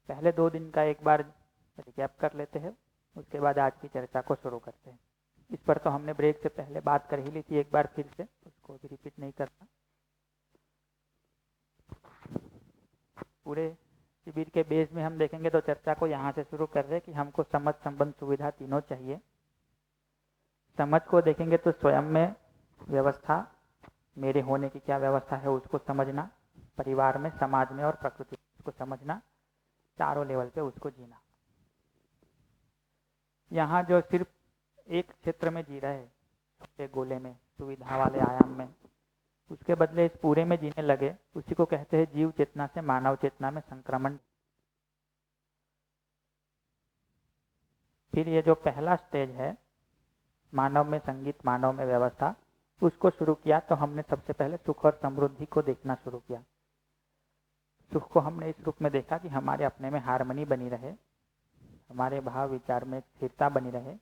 पहले 2 दिन का एक बार रिकैप कर लेते हैं, उसके बाद आज की चर्चा को शुरू करते हैं। इस पर तो हमने ब्रेक से पहले बात कर ही ली थी एक बार फिर से, उसको भी रिपीट नहीं करना। पूरे शिविर के बेस में हम देखेंगे तो चर्चा को यहाँ से शुरू कर रहे हैं कि हमको समझ, संबंध, सुविधा तीनों चाहिए। समझ को देखेंगे तो स्वयं में व्यवस्था, मेरे होने की क्या व्यवस्था है उसको समझना, परिवार में, समाज में और प्रकृति को समझना, चारों लेवल पे उसको जीना। यहाँ जो सिर्फ एक क्षेत्र में जी रहे, छोटे गोले में, सुविधा वाले आयाम में, उसके बदले इस पूरे में जीने लगे, उसी को कहते हैं जीव चेतना से मानव चेतना में संक्रमण। फिर ये जो पहला स्टेज है, मानव में संगीत, मानव में व्यवस्था, उसको शुरू किया तो हमने सबसे पहले सुख और समृद्धि को देखना शुरू किया। सुख को हमने इस रूप में देखा कि हमारे अपने में हार्मनी बनी रहे, हमारे भाव विचार में स्थिरता बनी रहे,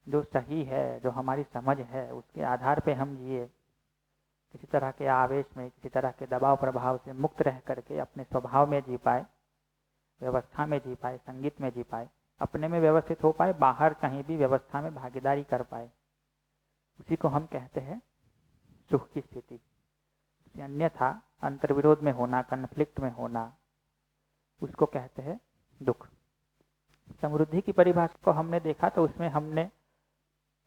जो सही है, जो हमारी समझ है, उसके आधार पे हम जिए, किसी तरह के आवेश में, किसी तरह के दबाव प्रभाव से मुक्त रह करके अपने स्वभाव में जी पाए, व्यवस्था में जी पाए, संगीत में जी पाए, अपने में व्यवस्थित हो पाए, बाहर कहीं भी व्यवस्था में भागीदारी कर पाए, उसी को हम कहते हैं सुख की स्थिति। अन्यथा अंतर्विरोध में होना, कन्फ्लिक्ट में होना, उसको कहते हैं दुख। समृद्धि की परिभाषा को हमने देखा तो उसमें हमने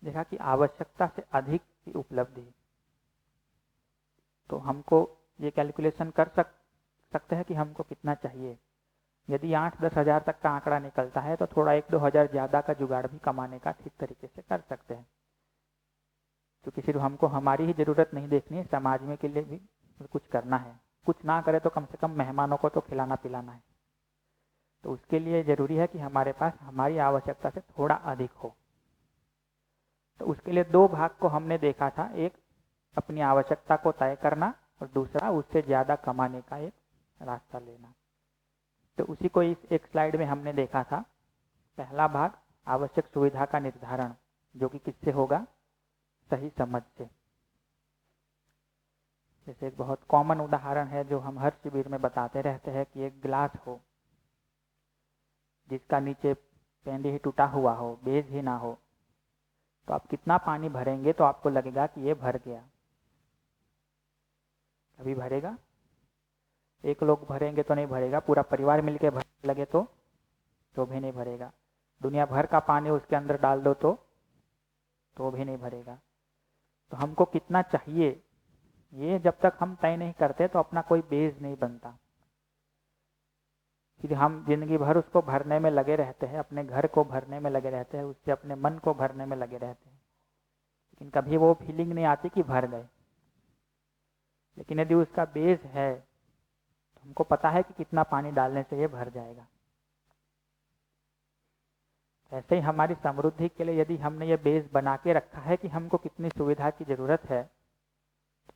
देखा कि आवश्यकता से अधिक की उपलब्धि। तो हमको ये कैलकुलेशन कर सकते हैं कि हमको कितना चाहिए। यदि 8-10 हज़ार तक का आंकड़ा निकलता है तो थोड़ा 1-2 हज़ार ज़्यादा का जुगाड़ भी कमाने का ठीक तरीके से कर सकते हैं, क्योंकि सिर्फ हमको हमारी ही जरूरत नहीं देखनी है, समाज में के लिए भी कुछ करना है। कुछ ना करे तो कम से कम मेहमानों को तो खिलाना पिलाना है। तो उसके लिए जरूरी है कि हमारे पास हमारी आवश्यकता से थोड़ा अधिक हो। तो उसके लिए 2 भाग को हमने देखा था, एक अपनी आवश्यकता को तय करना और दूसरा उससे ज्यादा कमाने का एक रास्ता लेना। तो उसी को इस एक स्लाइड में हमने देखा था। पहला भाग आवश्यक सुविधा का निर्धारण, जो कि किससे होगा, सही समझ से। जैसे एक बहुत कॉमन उदाहरण है जो हम हर शिविर में बताते रहते हैं कि एक गिलास हो जिसका नीचे पेंडी ही टूटा हुआ हो, बेज ही ना हो, तो आप कितना पानी भरेंगे तो आपको लगेगा कि ये भर गया। अभी भरेगा? एक लोग भरेंगे तो नहीं भरेगा, पूरा परिवार मिलके भरने लगे तो भी नहीं भरेगा। दुनिया भर का पानी उसके अंदर डाल दो तो भी नहीं भरेगा। तो हमको कितना चाहिए, ये जब तक हम तय नहीं करते तो अपना कोई बेस नहीं बनता। फिर हम जिंदगी भर उसको भरने में लगे रहते हैं, अपने घर को भरने में लगे रहते हैं, उससे अपने मन को भरने में लगे रहते हैं, लेकिन कभी वो फीलिंग नहीं आती कि भर गए। लेकिन यदि उसका बेस है तो हमको पता है कि कितना पानी डालने से ये भर जाएगा। ऐसे ही हमारी समृद्धि के लिए यदि हमने ये बेस बना के रखा है कि हमको कितनी सुविधा की जरूरत है,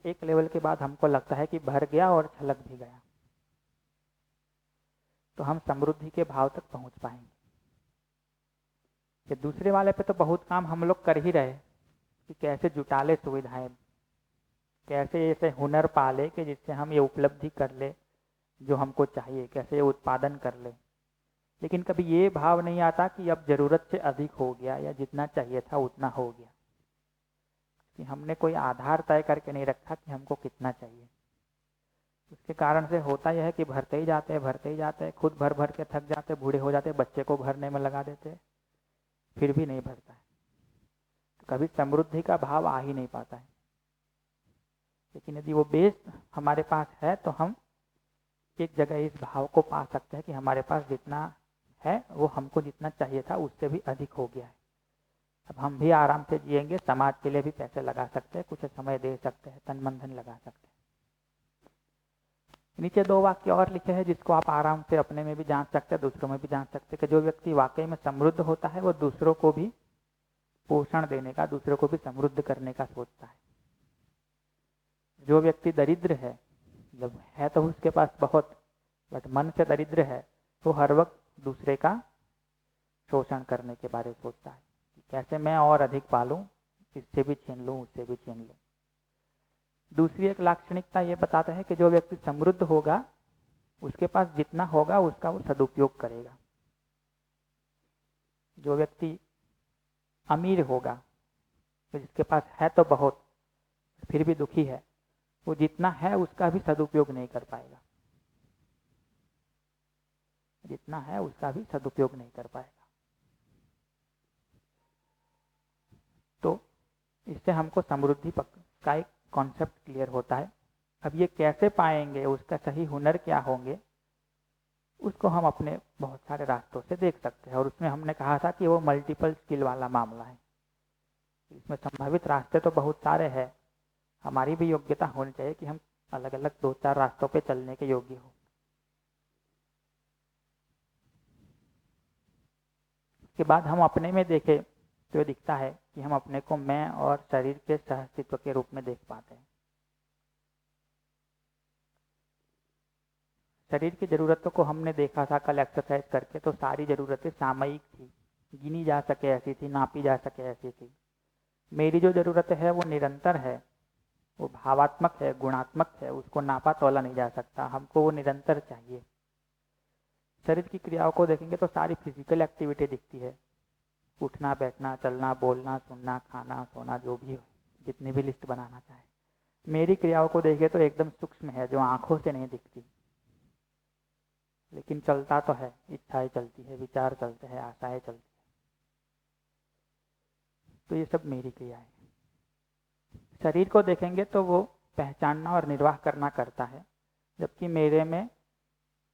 एक लेवल के बाद हमको लगता है कि भर गया और छलक भी गया, तो हम समृद्धि के भाव तक पहुंच पाएंगे। ये दूसरे वाले पे तो बहुत काम हम लोग कर ही रहे कि कैसे जुटा ले सुविधाएं, कैसे ऐसे हुनर पाले कि जिससे हम ये उपलब्धि कर ले जो हमको चाहिए, कैसे ये उत्पादन कर ले। लेकिन कभी ये भाव नहीं आता कि अब जरूरत से अधिक हो गया या जितना चाहिए था उतना हो गया, कि हमने कोई आधार तय करके नहीं रखा कि हमको कितना चाहिए। उसके कारण से होता यह है कि भरते ही जाते हैं, खुद भर भर के थक जाते, बूढ़े हो जाते, बच्चे को भरने में लगा देते, फिर भी नहीं भरता है। तो कभी समृद्धि का भाव आ ही नहीं पाता है। लेकिन यदि वो बेस हमारे पास है तो हम एक जगह इस भाव को पा सकते हैं कि हमारे पास जितना है वो हमको जितना चाहिए था उससे भी अधिक हो गया है। अब हम भी आराम से जिएंगे, समाज के लिए भी पैसे लगा सकते हैं, कुछ समय दे सकते हैं, तन मन धन लगा सकते हैं। नीचे 2 वाक्य और लिखे हैं जिसको आप आराम से अपने में भी जांच सकते हैं, दूसरों में भी जांच सकते हैं कि जो व्यक्ति वाकई में समृद्ध होता है वो दूसरों को भी पोषण देने का, दूसरों को भी समृद्ध करने का सोचता है। जो व्यक्ति दरिद्र है, जब है तो उसके पास बहुत, बट मन से दरिद्र है, तो हर वक्त दूसरे का शोषण करने के बारे में सोचता है कि कैसे मैं और अधिक पालूं, इससे भी छीन लूं, उससे भी छीन लूं। दूसरी एक लाक्षणिकता ये बताता है कि जो व्यक्ति समृद्ध होगा उसके पास जितना होगा उसका वो सदुपयोग करेगा। जो व्यक्ति अमीर होगा, तो जिसके पास है तो बहुत, फिर भी दुखी है, वो जितना है उसका भी सदुपयोग नहीं कर पाएगा। जितना है उसका भी सदुपयोग नहीं कर पाएगा। तो इससे हमको समृद्धि का एक कॉन्सेप्ट क्लियर होता है। अब ये कैसे पाएंगे, उसका सही हुनर क्या होंगे, उसको हम अपने बहुत सारे रास्तों से देख सकते हैं। और उसमें हमने कहा था कि वो मल्टीपल स्किल वाला मामला है। इसमें संभावित रास्ते तो बहुत सारे हैं, हमारी भी योग्यता होनी चाहिए कि हम अलग अलग 2-4 रास्तों पे चलने के योग्य हो। उसके बाद हम अपने में देखें तो ये दिखता है कि हम अपने को मैं और शरीर के सहअस्तित्व के रूप में देख पाते हैं। शरीर की ज़रूरतों को हमने देखा था कल एक्सरसाइज करके, तो सारी ज़रूरतें सामयिक थी, गिनी जा सके ऐसी थी, नापी जा सके ऐसी थी। मेरी जो ज़रूरत है वो निरंतर है, वो भावात्मक है, गुणात्मक है, उसको नापा तोला नहीं जा सकता, हमको वो निरंतर चाहिए। शरीर की क्रियाओं को देखेंगे तो सारी फिजिकल एक्टिविटी दिखती है, उठना, बैठना, चलना, बोलना, सुनना, खाना, सोना, जो भी हो, जितनी भी लिस्ट बनाना चाहे। मेरी क्रियाओं को देखें तो एकदम सूक्ष्म है, जो आंखों से नहीं दिखती, लेकिन चलता तो है। इच्छाएं चलती है, विचार चलते हैं, आशाएं चलती है। तो ये सब मेरी क्रियाएं। शरीर को देखेंगे तो वो पहचानना और निर्वाह करना करता है, जबकि मेरे में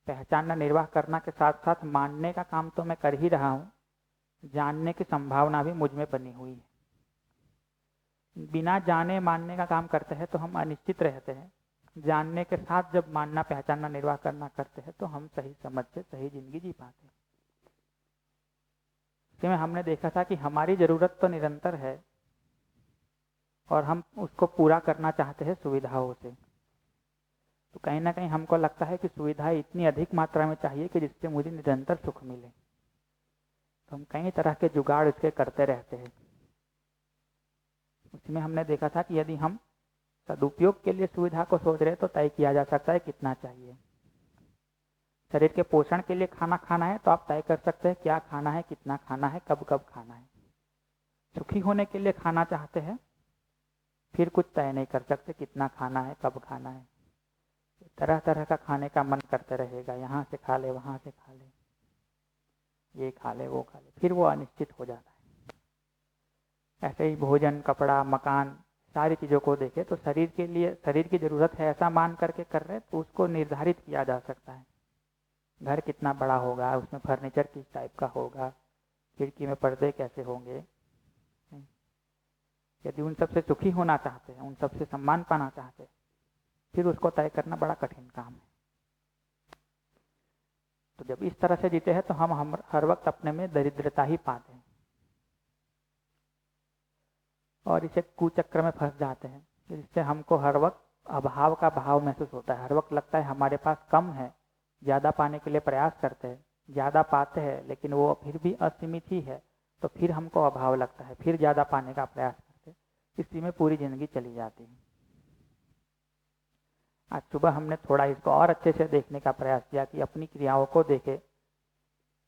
पहचानना निर्वाह करना के साथ साथ मानने का काम तो मैं कर ही रहा हूँ, जानने की संभावना भी मुझ में बनी हुई है। बिना जाने मानने का काम करते हैं तो हम अनिश्चित रहते हैं, जानने के साथ जब मानना, पहचानना, निर्वाह करना करते हैं तो हम सही समझ से सही जिंदगी जी पाते हैं। इसमें हमने देखा था कि हमारी जरूरत तो निरंतर है और हम उसको पूरा करना चाहते हैं सुविधाओं से। तो कहीं ना कहीं हमको लगता है कि सुविधाएं इतनी अधिक मात्रा में चाहिए कि जिससे मुझे निरंतर सुख मिले, तो हम कई तरह के जुगाड़ इसके करते रहते हैं। उसमें हमने देखा था कि यदि हम सदुपयोग के लिए सुविधा को सोच रहे तो तय किया जा सकता है कितना चाहिए। शरीर के पोषण के लिए खाना खाना है तो आप तय कर सकते हैं क्या खाना है, कितना खाना है, कब कब खाना है। सुखी होने के लिए खाना चाहते हैं, फिर कुछ तय नहीं कर सकते कितना खाना है, कब खाना है। तरह तरह का खाने का मन करते रहेगा, यहाँ से खा ले, वहाँ से खा ले, ये खा ले, वो खा ले, फिर वो अनिश्चित हो जाता है। ऐसे ही भोजन, कपड़ा, मकान, सारी चीज़ों को देखें तो शरीर के लिए, शरीर की ज़रूरत है ऐसा मान करके कर रहे तो उसको निर्धारित किया जा सकता है। घर कितना बड़ा होगा, उसमें फर्नीचर किस टाइप का होगा, खिड़की में पर्दे कैसे होंगे। यदि उन सबसे सुखी होना चाहते हैं, उन सबसे सम्मान पाना चाहते हैं, फिर उसको तय करना बड़ा कठिन काम है। तो जब इस तरह से जीते हैं तो हम हर वक्त अपने में दरिद्रता ही पाते हैं और इसे कुचक्र में फंस जाते हैं, जिससे हमको हर वक्त अभाव का भाव महसूस होता है। हर वक्त लगता है हमारे पास कम है, ज़्यादा पाने के लिए प्रयास करते हैं, ज़्यादा पाते हैं लेकिन वो फिर भी असीमित ही है, तो फिर हमको अभाव लगता है, फिर ज़्यादा पाने का प्रयास करते हैं। इसी में पूरी जिंदगी चली जाती है। आज सुबह हमने थोड़ा इसको और अच्छे से देखने का प्रयास किया कि अपनी क्रियाओं को देखे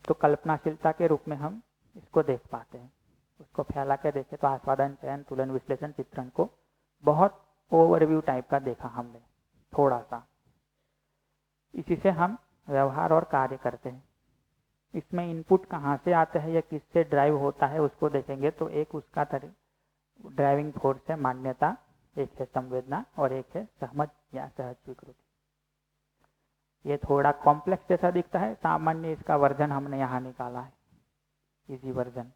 तो कल्पनाशीलता के रूप में हम इसको देख पाते हैं। उसको फैला के देखे तो आस्वादन, चयन, तुलन, विश्लेषण, चित्रण को बहुत ओवरव्यू टाइप का देखा हमने थोड़ा सा। इसी से हम व्यवहार और कार्य करते हैं। इसमें इनपुट कहाँ से आते हैं या किससे ड्राइव होता है उसको देखेंगे तो एक उसका ड्राइविंग फोर्स है मान्यता, एक है संवेदना और एक है सहमत या सहज स्वीकृति। ये थोड़ा कॉम्प्लेक्स जैसा दिखता है, सामान्य इसका वर्जन हमने यहाँ निकाला है, इजी वर्जन।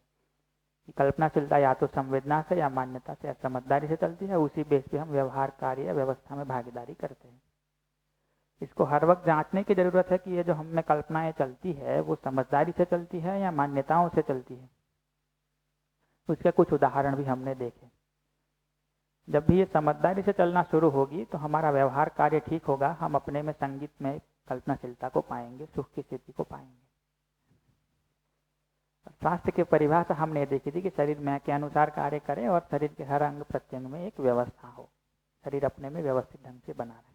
कल्पनाशीलता या तो संवेदना से या मान्यता से या समझदारी से चलती है, उसी बेस पे हम व्यवहार, कार्य, व्यवस्था में भागीदारी करते हैं। इसको हर वक्त जांचने की जरूरत है कि ये जो हमें कल्पनाएं चलती है वो समझदारी से चलती है या मान्यताओं से चलती है। उसके कुछ उदाहरण भी हमने देखे। जब भी ये समझदारी से चलना शुरू होगी तो हमारा व्यवहार, कार्य ठीक होगा, हम अपने में संगीत में कल्पनाशीलता को पाएंगे, सुख की स्थिति को पाएंगे। स्वास्थ्य की परिभाषा हमने देखी थी कि शरीर में के अनुसार कार्य करे और शरीर के हर अंग प्रत्यंग में एक व्यवस्था हो, शरीर अपने में व्यवस्थित ढंग से बना रहे।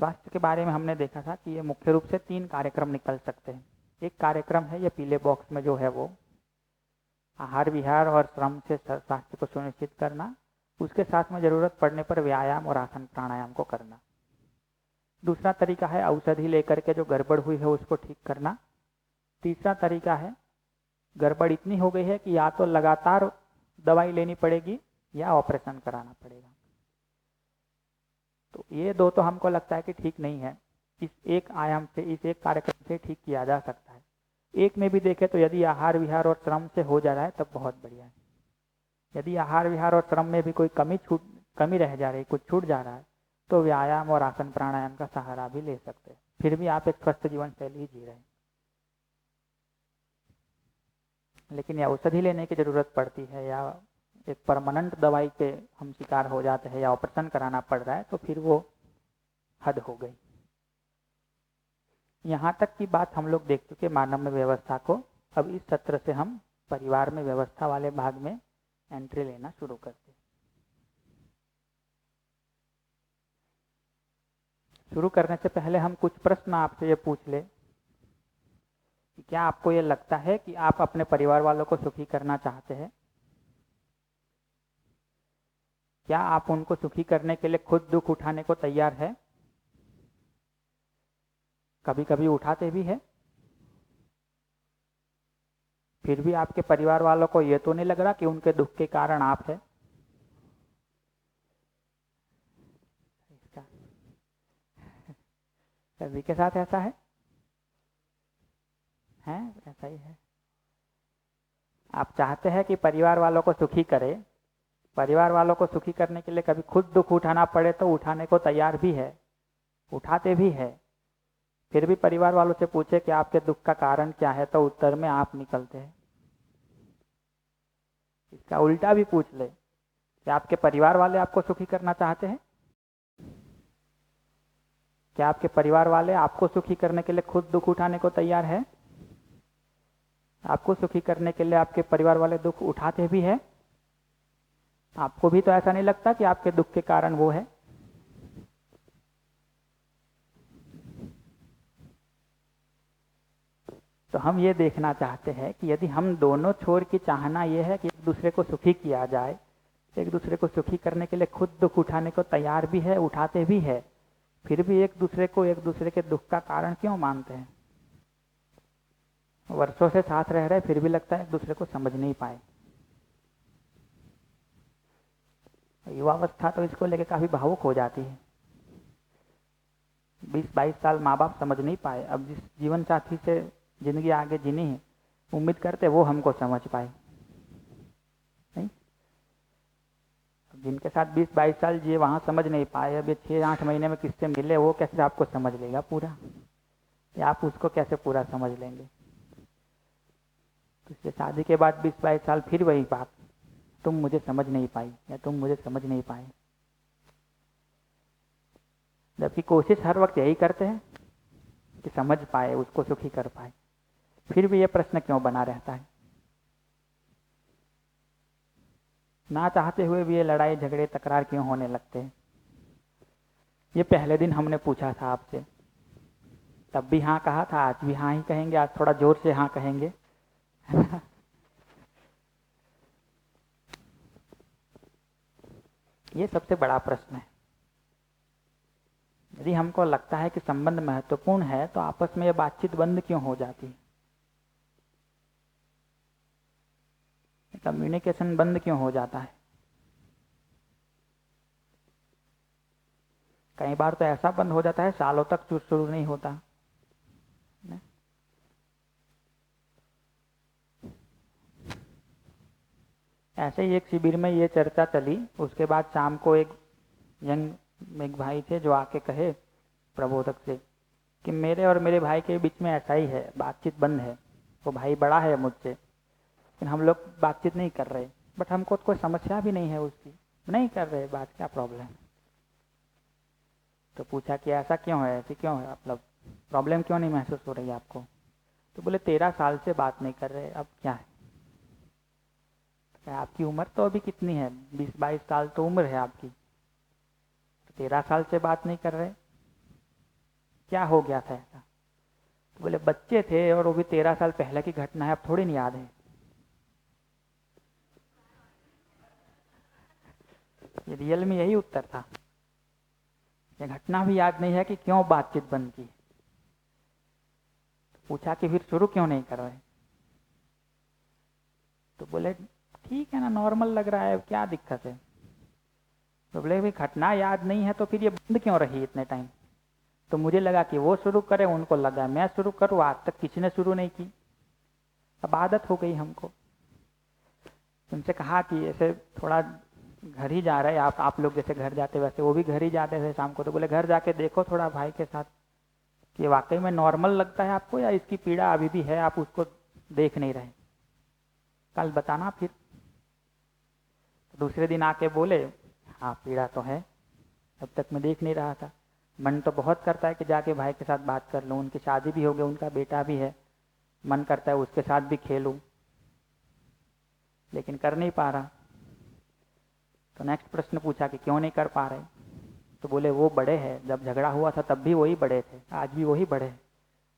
स्वास्थ्य के बारे में हमने देखा था कि ये मुख्य रूप से 3 कार्यक्रम निकल सकते हैं। एक कार्यक्रम है ये पीले बॉक्स में जो है वो आहार विहार और श्रम से स्वास्थ्य को सुनिश्चित करना, उसके साथ में जरूरत पड़ने पर व्यायाम और आसन प्राणायाम को करना। दूसरा तरीका है औषधि लेकर के जो गड़बड़ हुई है उसको ठीक करना। तीसरा तरीका है गड़बड़ इतनी हो गई है कि या तो लगातार दवाई लेनी पड़ेगी या ऑपरेशन कराना पड़ेगा। तो ये 2 तो हमको लगता है कि ठीक नहीं है। इस एक आयाम से, इस एक कार्यक्रम से ठीक किया जा सकता है। एक में भी देखें तो यदि आहार विहार और श्रम से हो जा रहा है तब बहुत बढ़िया है। यदि आहार विहार और श्रम में भी कोई कमी रह जा रही, कुछ छूट जा रहा है, तो व्यायाम और आसन प्राणायाम का सहारा भी ले सकते हैं। फिर भी आप एक स्वस्थ जीवन शैली ही जी रहे हैं। लेकिन यह औषधि लेने की जरूरत पड़ती है या एक परमानेंट दवाई के हम शिकार हो जाते हैं या ऑपरेशन कराना पड़ रहा है, तो फिर वो हद हो गई। यहाँ तक की बात हम लोग देख चुके मानव में व्यवस्था को। अब इस सत्र से हम परिवार में व्यवस्था वाले भाग में एंट्री लेना शुरू करते हैं। शुरू करने से पहले हम कुछ प्रश्न आपसे ये पूछ ले कि क्या आपको ये लगता है कि आप अपने परिवार वालों को सुखी करना चाहते हैं? क्या आप उनको सुखी करने के लिए खुद दुख उठाने को तैयार है? कभी कभी उठाते भी है। फिर भी आपके परिवार वालों को ये तो नहीं लग रहा कि उनके दुख के कारण आप है? सभी के साथ ऐसा है? ऐसा ही है। आप चाहते हैं कि परिवार वालों को सुखी करे। परिवार वालों को सुखी करने के लिए कभी खुद दुख उठाना पड़े तो उठाने को तैयार भी है, उठाते भी है। फिर भी परिवार वालों से पूछे कि आपके दुख का कारण क्या है, तो उत्तर में आप निकलते हैं। इसका उल्टा भी पूछ ले कि आपके परिवार वाले आपको सुखी करना चाहते हैं? क्या आपके परिवार वाले आपको सुखी करने के लिए खुद दुख उठाने को तैयार है? आपको सुखी करने के लिए आपके परिवार वाले दुख उठाते भी है? आपको भी तो ऐसा नहीं लगता कि आपके दुख के कारण वो है? तो हम ये देखना चाहते हैं कि यदि हम दोनों छोर की चाहना ये है कि एक दूसरे को सुखी किया जाए, एक दूसरे को सुखी करने के लिए खुद दुख उठाने को तैयार भी है, उठाते भी है, फिर भी एक दूसरे को एक दूसरे के दुख का कारण क्यों मानते हैं? वर्षों से साथ रह रहे फिर भी लगता है एक दूसरे को समझ नहीं पाए। युवावस्था तो इसको लेकर काफी भावुक हो जाती है। 20-22 साल माँ बाप समझ नहीं पाए। अब जिस जीवन साथी से जिंदगी आगे जीनी है, उम्मीद करते वो हमको समझ पाए नहीं। जिनके साथ 20-22 साल जिए वहां समझ नहीं पाए, अब ये 6-8 महीने में किससे मिले वो कैसे आपको समझ लेगा पूरा, या आप उसको कैसे पूरा समझ लेंगे? तो इसलिए शादी के बाद 20-22 साल फिर वही बात, तुम मुझे समझ नहीं पाई या तुम मुझे समझ नहीं पाए। जबकि कोशिश हर वक्त यही करते हैं कि समझ पाए, उसको सुखी कर पाए। फिर भी ये प्रश्न क्यों बना रहता है? ना चाहते हुए भी ये लड़ाई झगड़े तकरार क्यों होने लगते हैं? ये पहले दिन हमने पूछा था आपसे, तब भी हाँ कहा था, आज भी हाँ ही कहेंगे, आज थोड़ा जोर से हाँ कहेंगे। ये सबसे बड़ा प्रश्न है। यदि हमको लगता है कि संबंध महत्वपूर्ण है तो आपस में ये बातचीत बंद क्यों हो जाती है? कम्युनिकेशन बंद क्यों हो जाता है? कई बार तो ऐसा बंद हो जाता है सालों तक शुरू नहीं होता ने? ऐसे ही एक शिविर में ये चर्चा चली। उसके बाद शाम को एक भाई थे जो आके कहे प्रबोधक से कि मेरे और मेरे भाई के बीच में ऐसा ही है, बातचीत बंद है। वो भाई बड़ा है मुझसे, लेकिन हम लोग बातचीत नहीं कर रहे। बट हमको कोई समस्या भी नहीं है उसकी, नहीं कर रहे बात, क्या प्रॉब्लम? तो पूछा कि ऐसा क्यों है, ऐसे क्यों है, मतलब प्रॉब्लम क्यों नहीं महसूस हो रही है आपको? तो बोले 13 साल से बात नहीं कर रहे, अब क्या है? तो आपकी उम्र तो अभी कितनी है? 20-22 साल तो उम्र है आपकी, तो 13 साल से बात नहीं कर रहे। क्या हो गया था ऐसा? तो बोले बच्चे थे और वो भी 13 साल पहले की घटना है, अब थोड़ी नहीं याद है। ये रियल में यही उत्तर था। ये घटना भी याद नहीं है कि क्यों बातचीत बंद की। तो पूछा कि फिर शुरू क्यों नहीं कर रहे? तो बोले ठीक है ना, नॉर्मल लग रहा है, क्या दिक्कत है? तो बोले भाई घटना याद नहीं है तो फिर ये बंद क्यों रही इतने टाइम? तो मुझे लगा कि वो शुरू करे, उनको लगा मैं शुरू करूँ, आज तक किसी ने शुरू नहीं की। अब आदत हो गई हमको। उनसे कहा कि ऐसे थोड़ा घर ही जा रहे, आप लोग जैसे घर जाते वैसे वो भी घर ही जाते थे शाम को। तो बोले घर जाके देखो थोड़ा भाई के साथ कि वाकई में नॉर्मल लगता है आपको या इसकी पीड़ा अभी भी है, आप उसको देख नहीं रहे, कल बताना फिर। तो दूसरे दिन आके बोले हाँ पीड़ा तो है, अब तक मैं देख नहीं रहा था। मन तो बहुत करता है कि जाके भाई के साथ बात कर लूँ, उनकी शादी भी हो गई, उनका बेटा भी है, मन करता है उसके साथ भी खेलूं, लेकिन कर नहीं पा रहा। तो नेक्स्ट प्रश्न पूछा कि क्यों नहीं कर पा रहे? तो बोले वो बड़े हैं, जब झगड़ा हुआ था तब भी वही बड़े थे, आज भी वही बड़े हैं,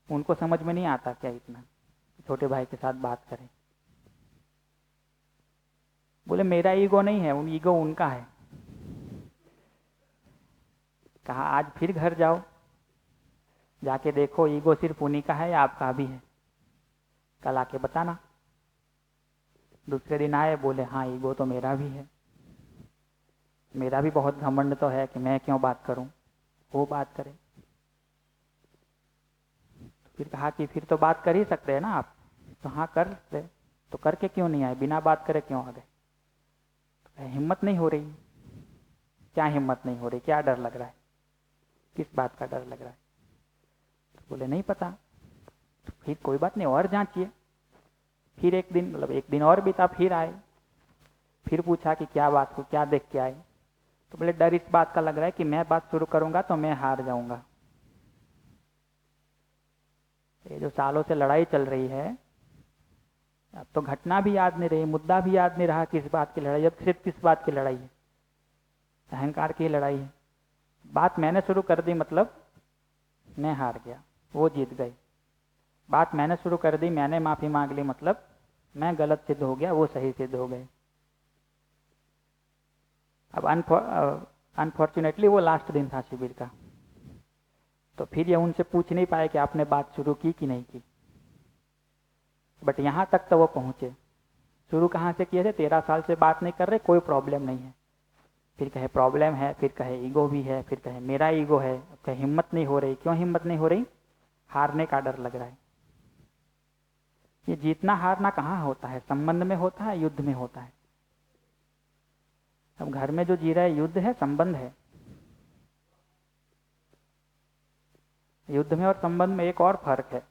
उनको समझ में नहीं आता क्या इतना छोटे भाई के साथ बात करें। बोले मेरा ईगो नहीं है, ईगो उनका है। कहा आज फिर घर जाओ, जाके देखो ईगो सिर्फ उन्हीं का है या आपका भी है, कल आके बताना। दूसरे दिन आए, बोले हाँ ईगो तो मेरा भी है, मेरा भी बहुत घमंड तो है कि मैं क्यों बात करूं, वो बात करे। फिर कहा कि फिर तो बात कर ही सकते हैं ना आप? तो हाँ कर सकते, तो करके क्यों नहीं आए, बिना बात करे क्यों आ गए? तो हिम्मत नहीं हो रही। क्या हिम्मत नहीं हो रही, क्या डर लग रहा है, किस बात का डर लग रहा है? तो बोले नहीं पता। तो फिर कोई बात नहीं, और जांचिए। फिर एक दिन, मतलब एक दिन और बीता, फिर आए, फिर पूछा कि क्या बात को, क्या देख के आए? तो बोले डर इस बात का लग रहा है कि मैं बात शुरू करूंगा तो मैं हार जाऊंगा। ये जो सालों से लड़ाई चल रही है, अब तो घटना भी याद नहीं रही, मुद्दा भी याद नहीं रहा किस बात की लड़ाई, अब सिर्फ किस बात की लड़ाई है? अहंकार की लड़ाई है। बात मैंने शुरू कर दी मतलब मैं हार गया, वो जीत गए। बात मैंने शुरू कर दी, मैंने माफी मांग ली मतलब मैं गलत सिद्ध हो गया, वो सही सिद्ध हो गए। अब अनफॉर्चुनेटली वो लास्ट दिन था शिविर का, तो फिर ये उनसे पूछ नहीं पाए कि आपने बात शुरू की कि नहीं की। बट यहां तक तो वो पहुंचे। शुरू कहां से किए थे? 13 साल से बात नहीं कर रहे, कोई प्रॉब्लम नहीं है, फिर कहे प्रॉब्लम है, फिर कहे ईगो भी है, फिर कहे मेरा ईगो है, कहे हिम्मत नहीं हो रही। क्यों हिम्मत नहीं हो रही? हारने का डर लग रहा है। ये जीतना हारना कहाँ होता है? संबंध में होता है, युद्ध में होता है। अब घर में जो जी रहा है युद्ध है, संबंध है। युद्ध में और संबंध में एक और फर्क है,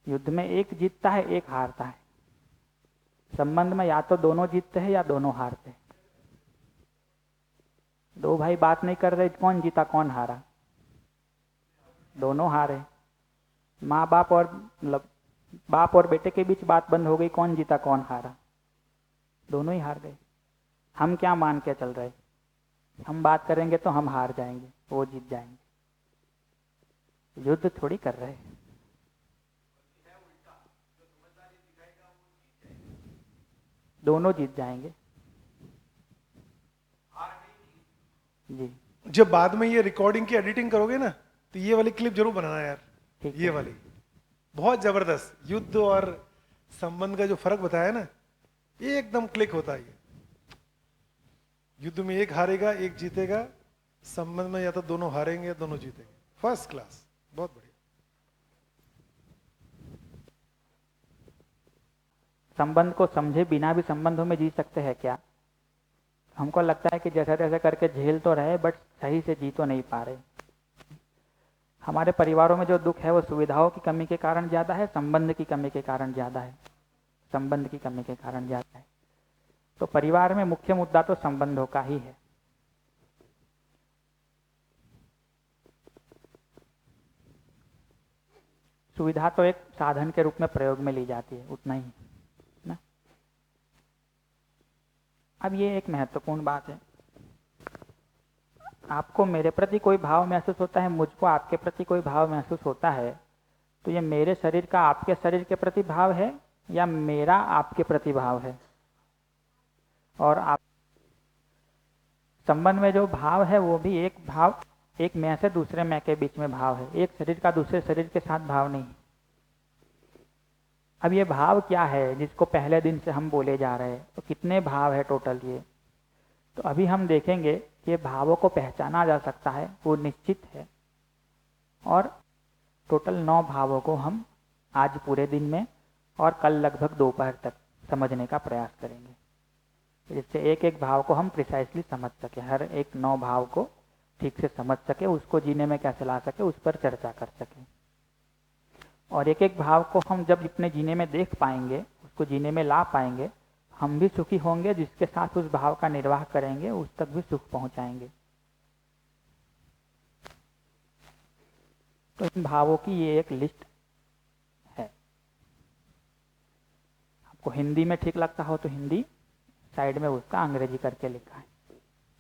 युद्ध में एक जीतता है, एक हारता है। संबंध में या तो दोनों जीतते हैं या दोनों हारते हैं। दो भाई बात नहीं कर रहे, कौन जीता कौन हारा? दोनों हारे। माँ बाप और मतलब बाप और बेटे के बीच बात बंद हो गई, कौन जीता कौन हारा? दोनों ही हार गए। हम क्या मान के चल रहे, हम बात करेंगे तो हम हार जाएंगे, वो जीत जाएंगे? युद्ध थोड़ी कर रहे। दोनों जीत जाएंगे जी। जब बाद में ये रिकॉर्डिंग की एडिटिंग करोगे ना, तो ये वाली क्लिप जरूर बनाना यार। ये वाली बहुत जबरदस्त, युद्ध और संबंध का जो फर्क बताया ना, ये एकदम क्लिक होता है। युद्ध में एक हारेगा एक जीतेगा, संबंध में या तो दोनों हारेंगे या दोनों जीतेंगे। फर्स्ट क्लास, बहुत बढ़िया। संबंध को समझे बिना भी संबंधों में जी सकते हैं क्या? हमको लगता है कि जैसे तैसे करके झेल तो रहे, बट सही से जी तो नहीं पा रहे। हमारे परिवारों में जो दुख है वो सुविधाओं की कमी के कारण ज्यादा है, संबंध की कमी के कारण ज्यादा है। संबंध की कमी के कारण ज्यादा है। तो परिवार में मुख्य मुद्दा तो संबंधों का ही है। सुविधा तो एक साधन के रूप में प्रयोग में ली जाती है, उतना ही ना। अब ये एक महत्वपूर्ण बात है, आपको मेरे प्रति कोई भाव महसूस होता है, मुझको आपके प्रति कोई भाव महसूस होता है, तो ये मेरे शरीर का आपके शरीर के प्रति भाव है या मेरा आपके प्रति भाव है? और आप संबंध में जो भाव है वो भी एक भाव, एक मैं से दूसरे मैं के बीच में भाव है, एक शरीर का दूसरे शरीर के साथ भाव नहीं। अब ये भाव क्या है जिसको पहले दिन से हम बोले जा रहे हैं, तो कितने भाव है टोटल ये? तो अभी हम देखेंगे कि भावों को पहचाना जा सकता है, वो निश्चित है। और टोटल 9 भावों को हम आज पूरे दिन में और कल लगभग दोपहर तक समझने का प्रयास करेंगे, जिससे एक एक भाव को हम प्रिसाइसली समझ सके, हर एक 9 भाव को ठीक से समझ सके, उसको जीने में कैसे ला सके उस पर चर्चा कर सके। और एक एक भाव को हम जब अपने जीने में देख पाएंगे, उसको जीने में ला पाएंगे, हम भी सुखी होंगे, जिसके साथ उस भाव का निर्वाह करेंगे उस तक भी सुख पहुंचाएंगे। तो इन भावों की ये एक लिस्ट है। आपको हिंदी में ठीक लगता हो तो हिंदी, साइड में उसका अंग्रेजी करके लिखा है।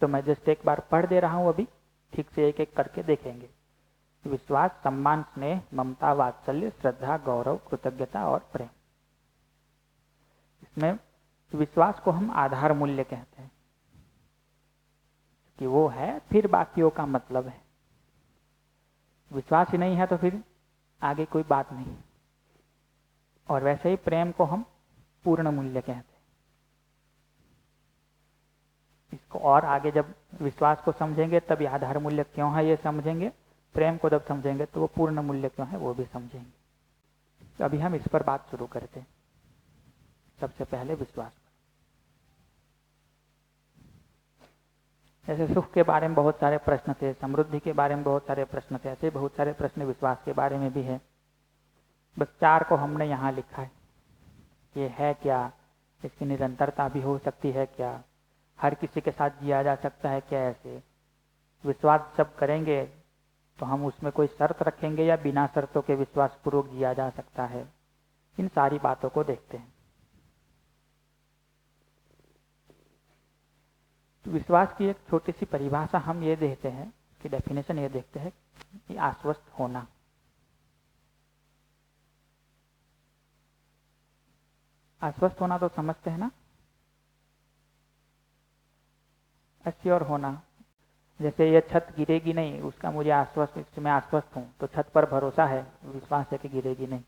तो मैं जस्ट एक बार पढ़ दे रहा हूं, अभी ठीक से एक एक करके देखेंगे। विश्वास, सम्मान, स्नेह, ममता, वात्सल्य, श्रद्धा, गौरव, कृतज्ञता और प्रेम। इसमें विश्वास को हम आधार मूल्य कहते हैं कि वो है, फिर बाकियों का मतलब है। विश्वास ही नहीं है तो फिर आगे कोई बात नहीं। और वैसे ही प्रेम को हम पूर्ण मूल्य कहते हैं। इसको और आगे जब विश्वास को समझेंगे तब आधार मूल्य क्यों है ये समझेंगे, प्रेम को जब समझेंगे तो वो पूर्ण मूल्य क्यों है वो भी समझेंगे। तो अभी हम इस पर बात शुरू करते हैं। सबसे पहले विश्वास पर। जैसे सुख के बारे में बहुत सारे प्रश्न थे, समृद्धि के बारे में बहुत सारे प्रश्न थे, ऐसे बहुत सारे प्रश्न विश्वास के बारे में भी है। बस 4 को हमने यहाँ लिखा है। ये है क्या, इसकी निरंतरता भी हो सकती है क्या, हर किसी के साथ जिया जा सकता है क्या, ऐसे विश्वास जब करेंगे तो हम उसमें कोई शर्त रखेंगे या बिना शर्तों के विश्वास पूर्वक जिया जा सकता है। इन सारी बातों को देखते हैं। तो विश्वास की एक छोटी सी परिभाषा हम ये देते हैं कि डेफिनेशन ये देखते हैं कि आश्वस्त होना। आश्वस्त होना तो समझते हैं ना, एश्योर होना। जैसे ये छत गिरेगी नहीं, उसका मुझे आश्वस्त, मैं आश्वस्त हूं, तो छत पर भरोसा है, विश्वास है कि गिरेगी नहीं।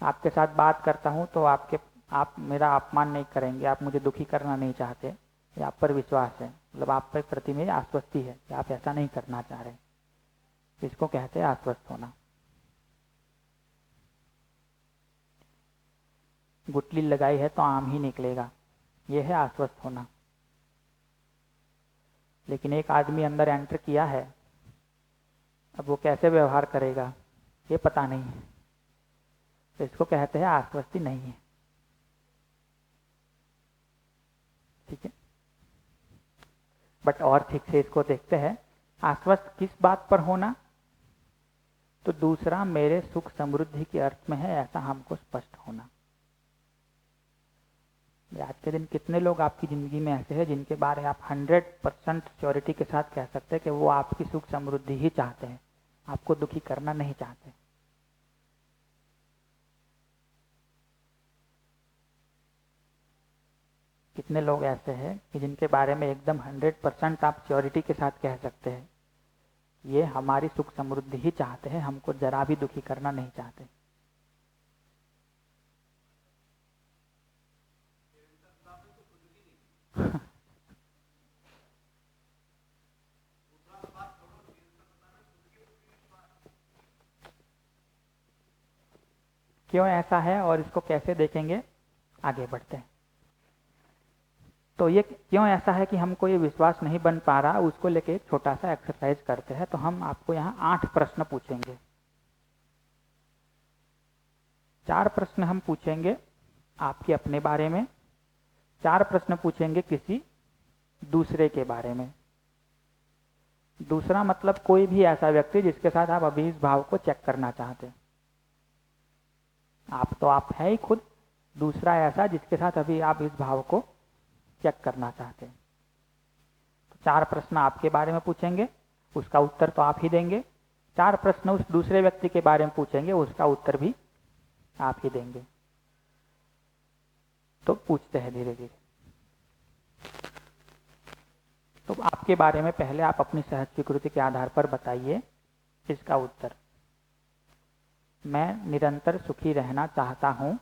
आपके साथ बात करता हूं तो आप मेरा अपमान नहीं करेंगे, आप मुझे दुखी करना नहीं चाहते, ये आप पर विश्वास है, मतलब आप पर प्रति मेरी आश्वस्ति है कि आप ऐसा नहीं करना चाह रहे। इसको कहते हैं आश्वस्त होना। गुटली लगाई है तो आम ही निकलेगा, यह है आश्वस्त होना। लेकिन एक आदमी अंदर एंटर किया है, अब वो कैसे व्यवहार करेगा ये पता नहीं है, तो इसको कहते हैं आश्वस्ति नहीं है। ठीक है, बट और ठीक से इसको देखते हैं। आश्वस्त किस बात पर होना, तो दूसरा मेरे सुख समृद्धि के अर्थ में है ऐसा हमको स्पष्ट होना। आज के दिन कितने लोग आपकी जिंदगी में ऐसे हैं जिनके बारे आप 100% श्योरिटी के साथ कह सकते हैं कि वो आपकी सुख समृद्धि ही चाहते हैं, आपको दुखी करना नहीं चाहते। कितने लोग ऐसे हैं कि जिनके बारे में एकदम 100% आप श्योरिटी के साथ कह सकते हैं ये हमारी सुख समृद्धि ही चाहते हैं, हमको जरा भी दुखी करना नहीं चाहते। क्यों ऐसा है और इसको कैसे देखेंगे, आगे बढ़ते हैं। तो ये क्यों ऐसा है कि हमको ये विश्वास नहीं बन पा रहा, उसको लेके एक छोटा सा एक्सरसाइज करते हैं। तो हम आपको यहाँ 8 प्रश्न पूछेंगे। 4 प्रश्न हम पूछेंगे आपके अपने बारे में, 4 प्रश्न पूछेंगे किसी दूसरे के बारे में। दूसरा मतलब कोई भी ऐसा व्यक्ति जिसके साथ आप अभी इस भाव को चेक करना चाहते हैं। आप तो आप है ही खुद, दूसरा ऐसा जिसके साथ अभी आप इस भाव को चेक करना चाहते हैं। तो 4 प्रश्न आपके बारे में पूछेंगे, उसका उत्तर तो आप ही देंगे। 4 प्रश्न उस दूसरे व्यक्ति के बारे में पूछेंगे, उसका उत्तर भी आप ही देंगे। तो पूछते हैं धीरे धीरे। तो आपके बारे में पहले आप अपनी सहज स्वीकृति के आधार पर बताइए इसका उत्तर। मैं निरंतर सुखी रहना चाहता हूं।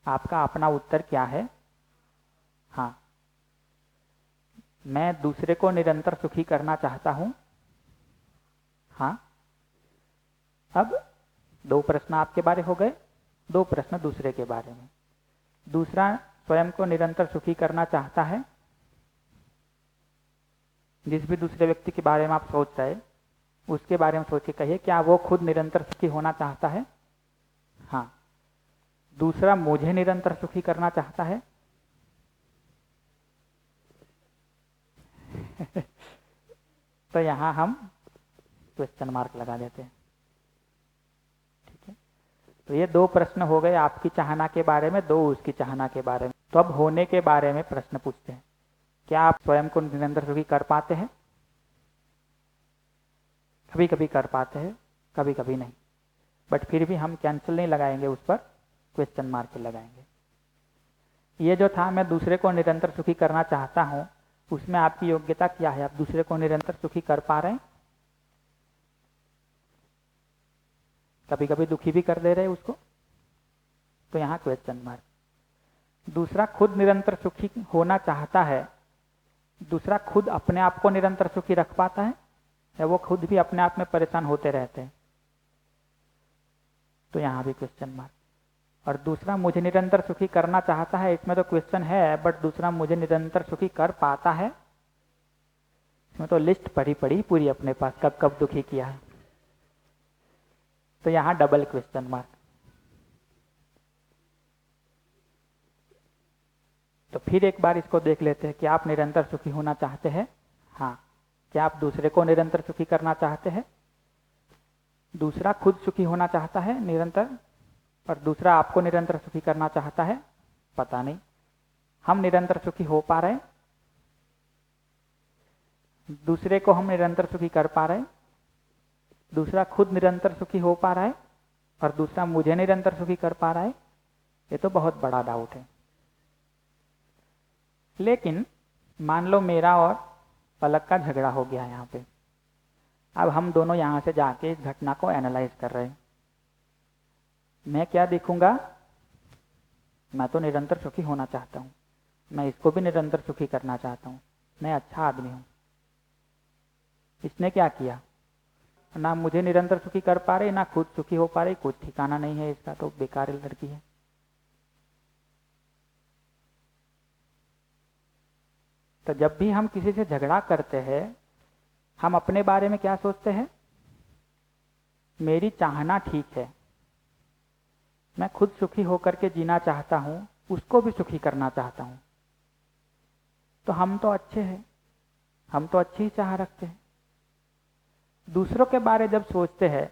आपका अपना उत्तर क्या है? हाँ। मैं दूसरे को निरंतर सुखी करना चाहता हूं। हाँ। अब 2 प्रश्न आपके बारे हो गए, 2 प्रश्न दूसरे के बारे में। दूसरा स्वयं को निरंतर सुखी करना चाहता है। जिस भी दूसरे व्यक्ति के बारे में आप सोच रहे उसके बारे में सोच के कहिए, क्या वो खुद निरंतर सुखी होना चाहता है? हाँ। दूसरा मुझे निरंतर सुखी करना चाहता है। तो यहां हम क्वेश्चन मार्क लगा देते हैं। ठीक है, तो ये 2 प्रश्न हो गए आपकी चाहना के बारे में, 2 उसकी चाहना के बारे में। तो अब होने के बारे में प्रश्न पूछते हैं। क्या आप स्वयं को निरंतर सुखी कर पाते हैं? कभी कभी कर पाते हैं, कभी कभी नहीं। बट फिर भी हम कैंसिल नहीं लगाएंगे, उस पर क्वेश्चन मार्क लगाएंगे। ये जो था मैं दूसरे को निरंतर सुखी करना चाहता हूं, उसमें आपकी योग्यता क्या है? आप दूसरे को निरंतर सुखी कर पा रहे हैं? कभी कभी दुखी भी कर दे रहे उसको, तो यहां क्वेश्चन मार्क। दूसरा खुद निरंतर सुखी होना चाहता है। दूसरा खुद अपने आप को निरंतर सुखी रख पाता है या वो खुद भी अपने आप में परेशान होते रहते हैं? तो यहां भी क्वेश्चन मार्क। और दूसरा मुझे निरंतर सुखी करना चाहता है, इसमें तो क्वेश्चन है, बट दूसरा मुझे निरंतर सुखी कर पाता है? इसमें तो लिस्ट पड़ी पूरी अपने पास, कब कब दुखी किया है। तो यहां डबल क्वेश्चन मार्क। तो फिर एक बार इसको देख लेते हैं कि आप निरंतर सुखी होना चाहते हैं? हाँ। क्या आप दूसरे को निरंतर सुखी करना चाहते हैं? दूसरा खुद सुखी होना चाहता है निरंतर, और दूसरा आपको निरंतर सुखी करना चाहता है? पता नहीं। हम निरंतर सुखी हो पा रहे हैं? दूसरे को हम निरंतर सुखी कर पा रहे हैं? दूसरा खुद निरंतर सुखी हो पा रहा है और दूसरा मुझे निरंतर सुखी कर पा रहा है? ये तो बहुत बड़ा डाउट है। लेकिन मान लो मेरा और पलक का झगड़ा हो गया यहाँ पे। अब हम दोनों यहां से जाके इस घटना को एनालाइज कर रहे हैं। मैं क्या देखूंगा? मैं तो निरंतर सुखी होना चाहता हूं, मैं इसको भी निरंतर सुखी करना चाहता हूं, मैं अच्छा आदमी हूं। इसने क्या किया? ना मुझे निरंतर सुखी कर पा रहे, ना खुद सुखी हो पा रही, कुछ ठिकाना नहीं है इसका, तो बेकार लड़की है। तो जब भी हम किसी से झगड़ा करते हैं, हम अपने बारे में क्या सोचते हैं? मेरी चाहना ठीक है, मैं खुद सुखी होकर के जीना चाहता हूं, उसको भी सुखी करना चाहता हूं, तो हम तो अच्छे हैं, हम तो अच्छी ही चाह रखते हैं। दूसरों के बारे जब सोचते हैं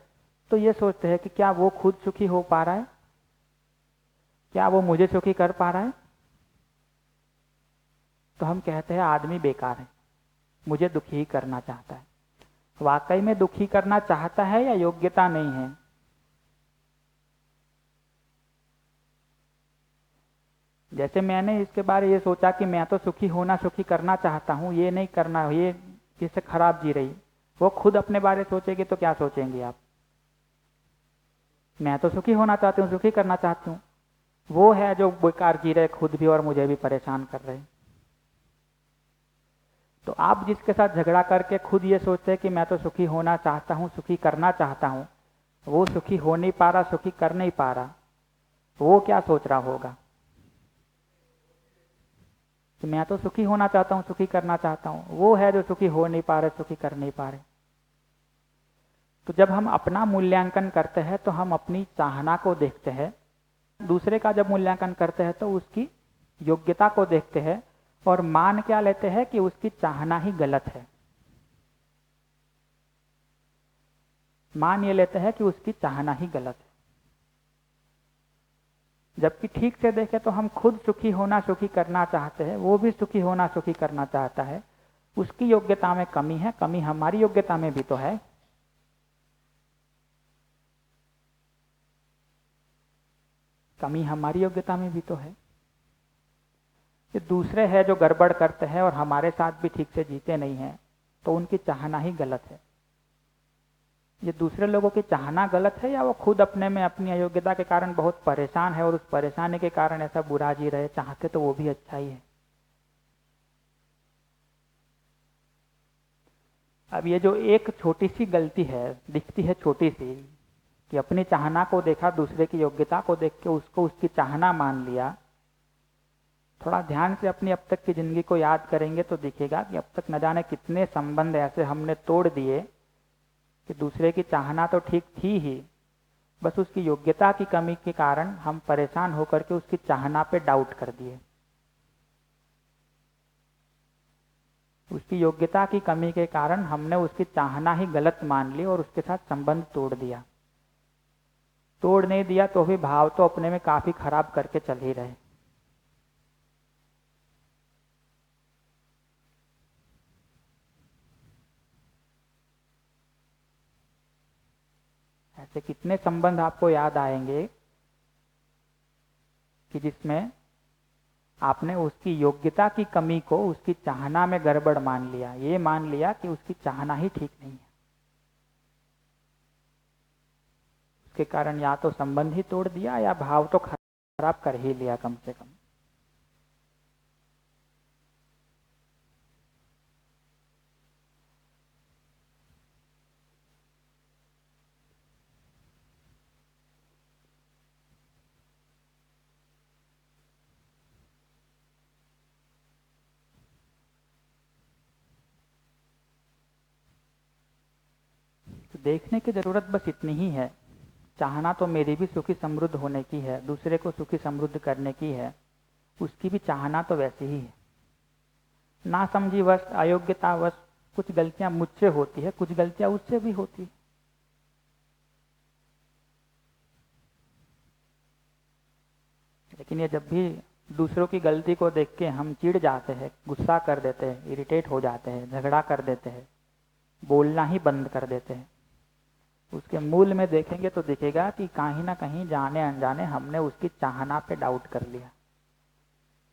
तो ये सोचते हैं कि क्या वो खुद सुखी हो पा रहा है, क्या वो मुझे सुखी कर पा रहा है? तो हम कहते हैं आदमी बेकार है, मुझे दुखी ही करना चाहता है। वाकई में दुखी करना चाहता है या योग्यता नहीं है? जैसे मैंने इसके बारे ये सोचा कि मैं तो सुखी होना, सुखी करना चाहता हूं, ये नहीं करना, ये किससे खराब जी रही। वो खुद अपने बारे सोचेगी तो क्या सोचेंगे आप? मैं तो सुखी होना चाहती हूँ, सुखी करना चाहती हूँ। वो है जो बेकार जी रहे, खुद भी और मुझे भी परेशान कर रहे। तो आप जिसके साथ झगड़ा करके खुद ये सोचते हैं कि मैं तो सुखी होना चाहता हूँ, सुखी करना चाहता हूँ, वो सुखी हो नहीं पा रहा, सुखी कर नहीं पा रहा, वो क्या सोच रहा होगा कि मैं तो सुखी होना चाहता हूँ, सुखी करना चाहता हूँ। वो है जो सुखी हो नहीं पा रहे, सुखी कर नहीं पा रहे। तो जब हम अपना मूल्यांकन करते हैं तो हम अपनी चाहना को देखते हैं, दूसरे का जब मूल्यांकन करते हैं तो उसकी योग्यता को देखते हैं और मान क्या लेते हैं कि उसकी चाहना ही गलत है। मान ये लेते हैं कि उसकी चाहना ही गलत है। जबकि ठीक से देखें तो हम खुद सुखी होना, सुखी करना चाहते हैं, वो भी सुखी होना, सुखी करना चाहता है। उसकी योग्यता में कमी है, कमी हमारी योग्यता में भी तो है। कमी हमारी योग्यता में भी तो है। ये दूसरे हैं जो गड़बड़ करते हैं और हमारे साथ भी ठीक से जीते नहीं हैं, तो उनकी चाहना ही गलत है। ये दूसरे लोगों की चाहना गलत है, या वो खुद अपने में अपनी अयोग्यता के कारण बहुत परेशान है और उस परेशानी के कारण ऐसा बुरा जी रहे, चाहते तो वो भी अच्छा ही है। अब ये जो एक छोटी सी गलती है, दिखती है छोटी सी, कि अपनी चाहना को देखा, दूसरे की योग्यता को देख के उसको उसकी चाहना मान लिया। थोड़ा ध्यान से अपनी अब तक की जिंदगी को याद करेंगे तो दिखेगा कि अब तक न जाने कितने संबंध ऐसे हमने तोड़ दिए कि दूसरे की चाहना तो ठीक थी ही, बस उसकी योग्यता की कमी के कारण हम परेशान होकर के उसकी चाहना पे डाउट कर दिए। उसकी योग्यता की कमी के कारण हमने उसकी चाहना ही गलत मान ली और उसके साथ संबंध तोड़ दिया। तोड़ नहीं दिया तो भी भाव तो अपने में काफी खराब करके चल ही रहे। ऐसे कितने संबंध आपको याद आएंगे कि जिसमें आपने उसकी योग्यता की कमी को उसकी चाहना में गड़बड़ मान लिया, ये मान लिया कि उसकी चाहना ही ठीक नहीं है। उसके कारण या तो संबंध ही तोड़ दिया या भाव तो खराब कर ही लिया कम से कम। तो देखने की जरूरत बस इतनी ही है। चाहना तो मेरी भी सुखी समृद्ध होने की है, दूसरे को सुखी समृद्ध करने की है, उसकी भी चाहना तो वैसी ही है। ना समझीवश, अयोग्यतावश कुछ गलतियां मुझसे होती है, कुछ गलतियां उससे भी होती है। लेकिन ये जब भी दूसरों की गलती को देख के हम चिढ़ जाते हैं, गुस्सा कर देते हैं, इरिटेट हो जाते हैं, झगड़ा कर देते हैं, बोलना ही बंद कर देते हैं, उसके मूल में देखेंगे तो दिखेगा कि कहीं ना कहीं जाने अनजाने हमने उसकी चाहना पे डाउट कर लिया।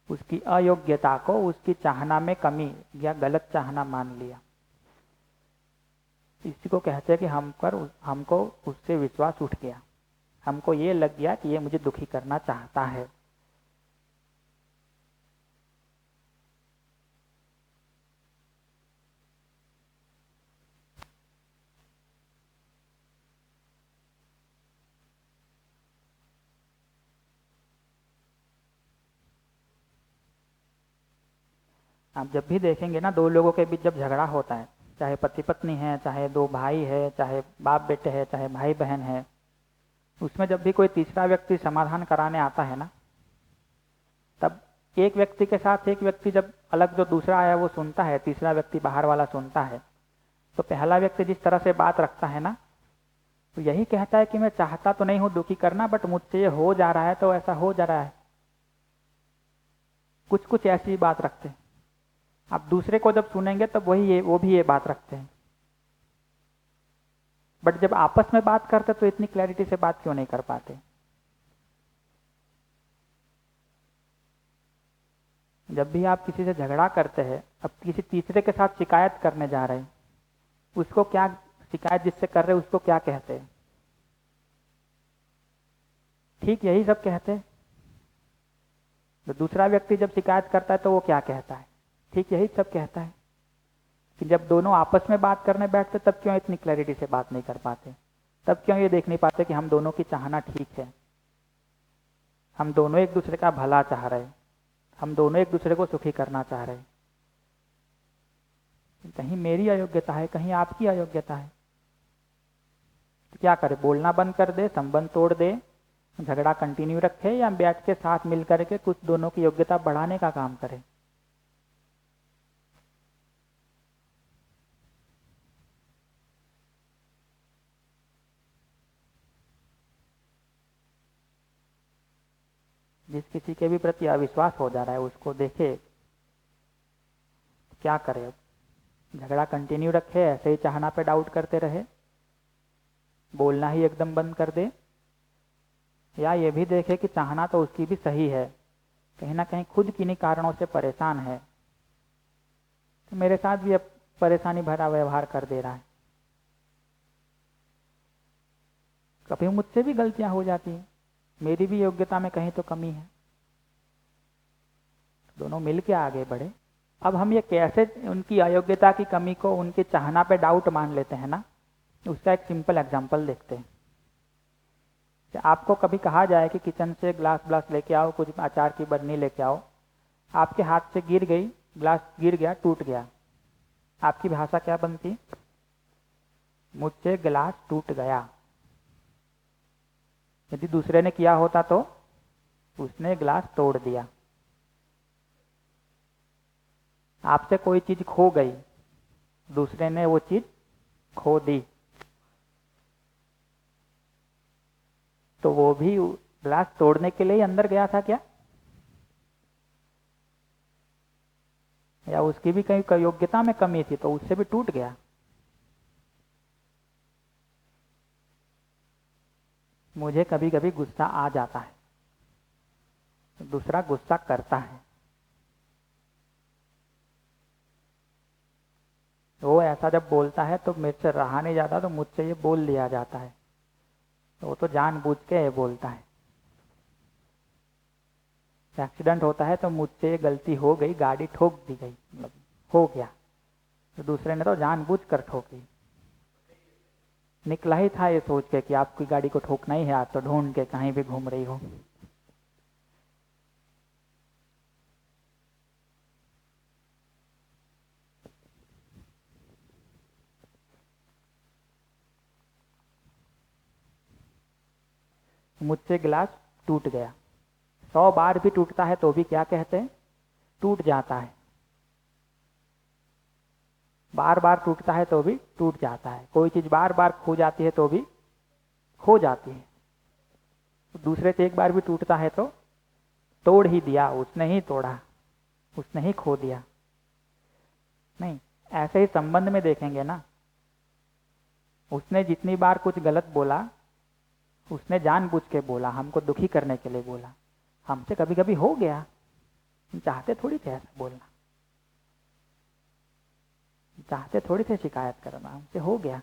उसकी अयोग्यता को उसकी चाहना में कमी या गलत चाहना मान लिया। इसी को कहते हैं कि हमको उससे विश्वास उठ गया, हमको ये लग गया कि ये मुझे दुखी करना चाहता है। आप जब भी देखेंगे ना, दो लोगों के बीच जब झगड़ा होता है, चाहे पति पत्नी है, चाहे दो भाई है, चाहे बाप बेटे है, चाहे भाई बहन है, उसमें जब भी कोई तीसरा व्यक्ति समाधान कराने आता है ना, तब एक व्यक्ति के साथ एक व्यक्ति जब अलग जो दूसरा आया वो सुनता है, तीसरा व्यक्ति बाहर वाला सुनता है, तो पहला व्यक्ति जिस तरह से बात रखता है ना, तो यही कहता है कि मैं चाहता तो नहीं हूं दुखी करना, बट मुझसे ये हो जा रहा है तो ऐसा हो जा रहा है। कुछ कुछ ऐसी बात रखते हैं। आप दूसरे को जब सुनेंगे तब वो भी ये बात रखते हैं, बट जब आपस में बात करते तो इतनी क्लैरिटी से बात क्यों नहीं कर पाते। जब भी आप किसी से झगड़ा करते हैं, अब किसी तीसरे के साथ शिकायत करने जा रहे हैं, उसको क्या शिकायत जिससे कर रहे हैं उसको क्या कहते हैं? ठीक यही सब कहते हैं। तो दूसरा व्यक्ति जब शिकायत करता है तो वो क्या कहता है? ठीक यही सब कहता है कि जब दोनों आपस में बात करने बैठते तब क्यों इतनी क्लैरिटी से बात नहीं कर पाते, तब क्यों ये देख नहीं पाते कि हम दोनों की चाहना ठीक है, हम दोनों एक दूसरे का भला चाह रहे हैं, हम दोनों एक दूसरे को सुखी करना चाह रहे हैं। कहीं मेरी अयोग्यता है, कहीं आपकी अयोग्यता है, तो क्या करे? बोलना बंद कर दे, संबंध तोड़ दे, झगड़ा कंटिन्यू रखे, या बैठ के साथ मिल करके कुछ दोनों की योग्यता बढ़ाने का काम करे? जिस किसी के भी प्रति अविश्वास हो जा रहा है उसको देखे, क्या करे? अब झगड़ा कंटिन्यू रखे, ऐसे ही चाहना पे डाउट करते रहे, बोलना ही एकदम बंद कर दे, या ये भी देखे कि चाहना तो उसकी भी सही है, कहीं ना कहीं खुद किन्हीं कारणों से परेशान है, तो मेरे साथ भी अब परेशानी भरा व्यवहार कर दे रहा है। कभी मुझसे भी गलतियां हो जाती हैं, मेरी भी योग्यता में कहीं तो कमी है, दोनों मिलके आगे बढ़े। अब हम ये कैसे उनकी अयोग्यता की कमी को उनके चाहना पे डाउट मान लेते हैं ना, उसका एक सिंपल एग्जांपल देखते हैं। कि आपको कभी कहा जाए कि किचन से ग्लास लेके आओ, कुछ अचार की बरनी लेके आओ, आपके हाथ से गिर गई, ग्लास गिर गया, टूट गया, आपकी भाषा क्या बनती? मुझसे गिलास टूट गया। यदि दूसरे ने किया होता तो उसने गिलास तोड़ दिया। आपसे कोई चीज खो गई, दूसरे ने वो चीज खो दी, तो वो भी गिलास तोड़ने के लिए अंदर गया था क्या? या उसकी भी कहीं योग्यता में कमी थी तो उससे भी टूट गया। मुझे कभी कभी गुस्सा आ जाता है, दूसरा गुस्सा करता है, वो ऐसा जब बोलता है तो मेरे से रहा नहीं जाता, तो मुझसे ये बोल लिया जाता है, तो वो तो जानबूझ के ये बोलता है। एक्सीडेंट होता है तो मुझसे ये गलती हो गई, गाड़ी ठोक दी गई, मतलब हो गया, तो दूसरे ने तो जानबूझ कर ठोकी। निकला ही था ये सोच के कि आपकी गाड़ी को ठोकना ही है, आप तो ढूंढ के कहीं भी घूम रही हो। मुझसे गिलास टूट गया, 100 बार भी टूटता है तो भी क्या कहते हैं? टूट जाता है। बार बार टूटता है तो भी टूट जाता है। कोई चीज बार बार खो जाती है तो भी खो जाती है। दूसरे से एक बार भी टूटता है तो तोड़ ही दिया, उसने ही तोड़ा, उसने ही खो दिया। नहीं, ऐसे ही संबंध में देखेंगे ना, उसने जितनी बार कुछ गलत बोला, उसने जानबूझ के बोला, हमको दुखी करने के लिए बोला। हमसे कभी कभी हो गया, हम चाहते थोड़ी थे ऐसा बोलना, चाहते थोड़ी थे शिकायत करना, हमसे हो गया।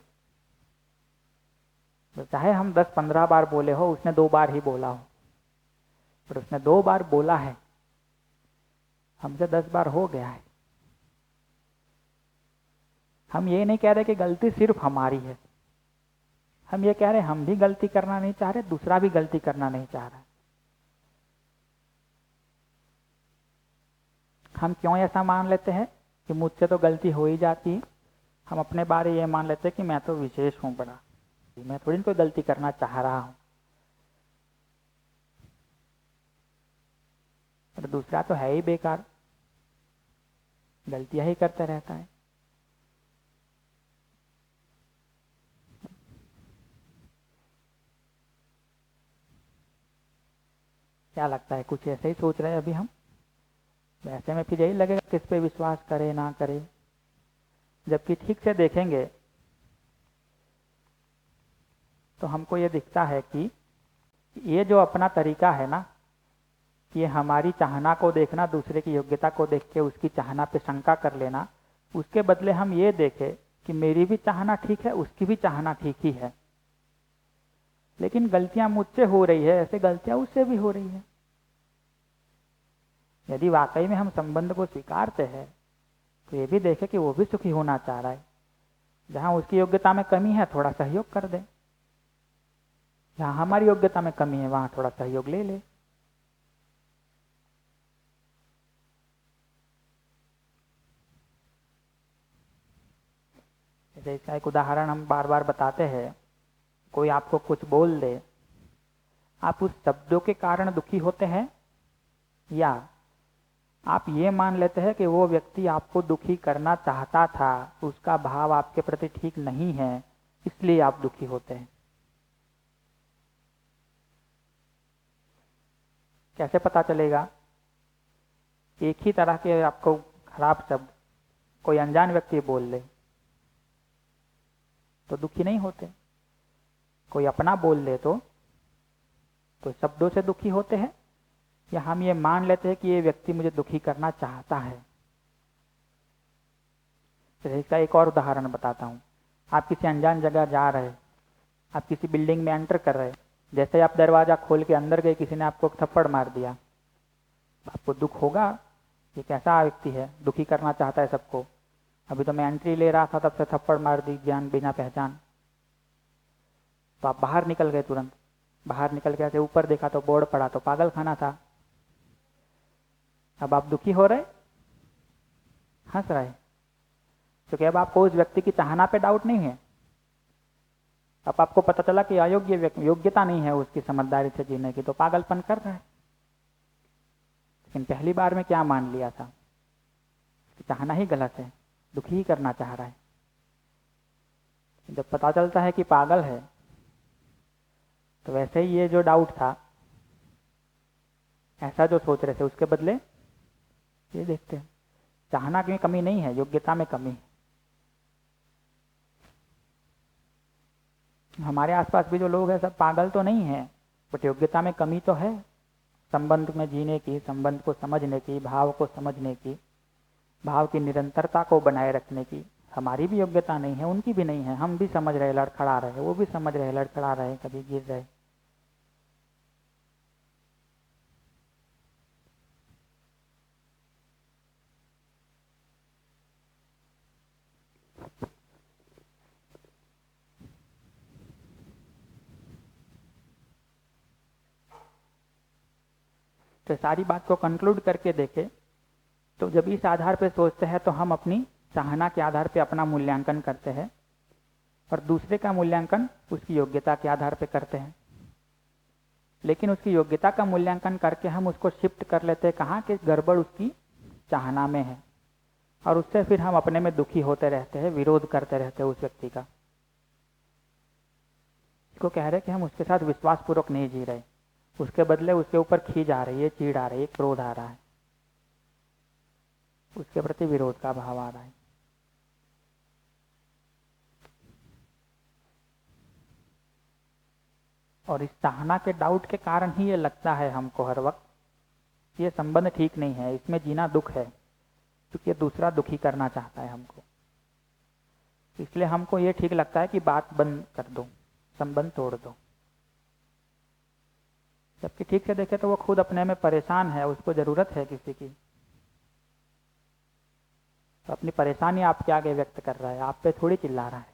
तो चाहे हम 10-15 बार बोले हो, उसने 2 बार ही बोला हो, पर उसने 2 बार बोला है, हमसे 10 बार हो गया है। हम ये नहीं कह रहे कि गलती सिर्फ हमारी है, हम ये कह रहे हम भी गलती करना नहीं चाह रहे, दूसरा भी गलती करना नहीं चाह रहा। हम क्यों ऐसा मान लेते हैं कि मुझसे तो गलती हो ही जाती है? हम अपने बारे ये मान लेते हैं कि मैं तो विशेष हूं बड़ा, मैं थोड़ी कोई गलती करना चाह रहा हूं, और दूसरा तो है ही बेकार, गलतियां ही करता रहता है। क्या लगता है, कुछ ऐसे ही सोच रहे हैं अभी हम? वैसे में फिर यही लगेगा किस पे विश्वास करे ना करे। जबकि ठीक से देखेंगे तो हमको ये दिखता है कि ये जो अपना तरीका है ना, ये हमारी चाहना को देखना, दूसरे की योग्यता को देख के उसकी चाहना पे शंका कर लेना, उसके बदले हम ये देखें कि मेरी भी चाहना ठीक है, उसकी भी चाहना ठीक ही है, लेकिन गलतियां मुझसे हो रही है, ऐसे गलतियां उससे भी हो रही है। यदि वाकई में हम संबंध को स्वीकारते हैं तो ये भी देखें कि वो भी सुखी होना चाह रहा है। जहां उसकी योग्यता में कमी है थोड़ा सहयोग कर दे, जहां हमारी योग्यता में कमी है वहां थोड़ा सहयोग ले ले। जैसे इसका एक उदाहरण हम बार बार बताते हैं, कोई आपको कुछ बोल दे, आप उस शब्दों के कारण दुखी होते हैं, या आप ये मान लेते हैं कि वो व्यक्ति आपको दुखी करना चाहता था, उसका भाव आपके प्रति ठीक नहीं है, इसलिए आप दुखी होते हैं। कैसे पता चलेगा? एक ही तरह के आपको खराब शब्द कोई अनजान व्यक्ति बोल ले तो दुखी नहीं होते, कोई अपना बोल ले तो शब्दों से दुखी होते हैं, या हम ये मान लेते हैं कि ये व्यक्ति मुझे दुखी करना चाहता है। तो इसका एक और उदाहरण बताता हूँ। आप किसी अनजान जगह जा रहे, आप किसी बिल्डिंग में एंटर कर रहे, जैसे आप दरवाजा खोल के अंदर गए, किसी ने आपको थप्पड़ मार दिया, आपको दुख होगा। ये कैसा व्यक्ति है, दुखी करना चाहता है सबको। अभी तो मैं एंट्री ले रहा था, तब से थप्पड़ मार दी जान बिना पहचान। तो आप बाहर निकल गए, तुरंत बाहर निकल के ऐसे ऊपर देखा तो बोर्ड पड़ा, तो पागल खाना था। अब आप दुखी हो रहे, हंस रहे, क्योंकि अब आपको उस व्यक्ति की चाहना पे डाउट नहीं है। अब आपको पता चला कि अयोग्य योग्यता नहीं है उसकी समझदारी से जीने की, तो पागलपन कर रहा है। लेकिन पहली बार में क्या मान लिया था कि चाहना ही गलत है, दुखी ही करना चाह रहा है। जब पता चलता है कि पागल है, तो वैसे ही ये जो डाउट था, ऐसा जो सोच रहे थे, उसके बदले ये देखते हैं चाहना की कमी नहीं है, योग्यता में कमी है। हमारे आसपास भी जो लोग हैं सब पागल तो नहीं है, बट योग्यता में कमी तो है। संबंध में जीने की, संबंध को समझने की, भाव को समझने की, भाव की निरंतरता को बनाए रखने की हमारी भी योग्यता नहीं है, उनकी भी नहीं है। हम भी समझ रहे, लड़खड़ा रहे, वो भी समझ रहे, लड़खड़ा रहे, कभी गिर रहे। तो सारी बात को कंक्लूड करके देखें तो जब इस आधार पे सोचते हैं तो हम अपनी चाहना के आधार पे अपना मूल्यांकन करते हैं, और दूसरे का मूल्यांकन उसकी योग्यता के आधार पे करते हैं। लेकिन उसकी योग्यता का मूल्यांकन करके हम उसको शिफ्ट कर लेते हैं कहाँ, कि गड़बड़ उसकी चाहना में है, और उससे फिर हम अपने में दुखी होते रहते हैं, विरोध करते रहते हैं उस व्यक्ति का। इसको कह रहे कि हम उसके साथ विश्वास पूर्वक नहीं जी रहे, उसके बदले उसके ऊपर खींच आ रही है, चीड़ आ रही है, क्रोध आ रहा है, उसके प्रति विरोध का भाव आ रहा है। और इस चाहना के डाउट के कारण ही ये लगता है हमको हर वक्त ये संबंध ठीक नहीं है, इसमें जीना दुख है, क्योंकि ये दूसरा दुखी करना चाहता है हमको। इसलिए हमको ये ठीक लगता है कि बात बंद कर दो, संबंध तोड़ दो। जबकि ठीक से देखे तो वो खुद अपने में परेशान है, उसको जरूरत है किसी की। तो अपनी परेशानी आपके आगे व्यक्त कर रहा है, आप पे थोड़ी चिल्ला रहा है।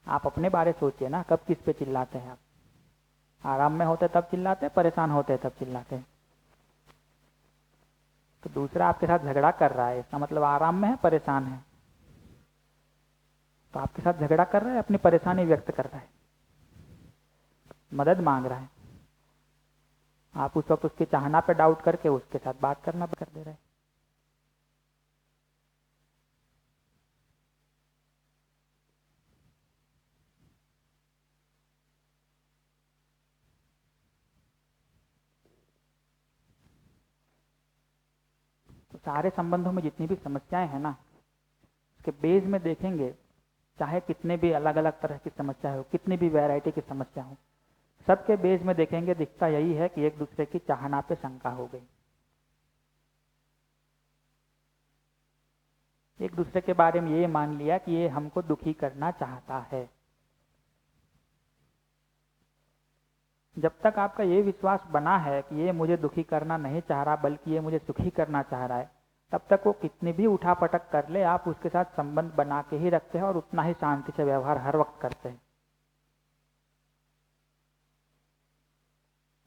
आप अपने बारे सोचिए ना, कब किस पे चिल्लाते हैं आप? आराम में होते तब चिल्लाते, परेशान होते तब चिल्लाते। तो दूसरा आपके साथ झगड़ा कर रहा है, इसका मतलब आराम में है, परेशान है। तो आपके साथ झगड़ा कर रहा है, अपनी परेशानी व्यक्त कर रहा है, मदद मांग रहा है। आप उस वक्त उसकी चाहना पे डाउट करके उसके साथ बात करना बंद कर दे रहे हैं। तो सारे संबंधों में जितनी भी समस्याएं हैं ना, उसके बेस में देखेंगे, चाहे कितने भी अलग अलग तरह की समस्या हो, कितनी भी वैरायटी की समस्या हो, सबके बेस में देखेंगे, दिखता यही है कि एक दूसरे की चाहना पे शंका हो गई। एक दूसरे के बारे में ये मान लिया कि ये हमको दुखी करना चाहता है। जब तक आपका ये विश्वास बना है कि ये मुझे दुखी करना नहीं चाह रहा, बल्कि ये मुझे सुखी करना चाह रहा है, तब तक वो कितनी भी उठापटक कर ले, आप उसके साथ संबंध बना के ही रखते हैं और उतना ही शांति से व्यवहार हर वक्त करते हैं।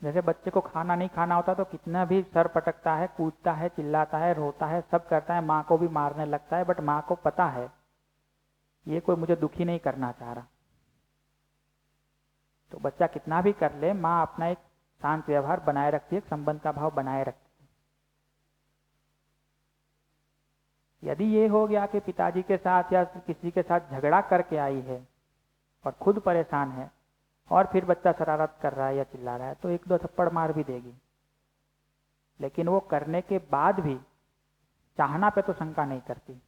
जैसे बच्चे को खाना नहीं खाना होता तो कितना भी सर पटकता है, कूदता है, चिल्लाता है, रोता है, सब करता है, माँ को भी मारने लगता है, बट माँ को पता है ये कोई मुझे दुखी नहीं करना चाह रहा। तो बच्चा कितना भी कर ले, माँ अपना एक शांत व्यवहार बनाए रखती है, संबंध का भाव बनाए रखती है। यदि ये हो गया कि पिताजी के साथ या किसी के साथ झगड़ा करके आई है और खुद परेशान है, और फिर बच्चा शरारत कर रहा है या चिल्ला रहा है तो एक दो थप्पड़ मार भी देगी, लेकिन वो करने के बाद भी चाहना पे तो शंका नहीं करती।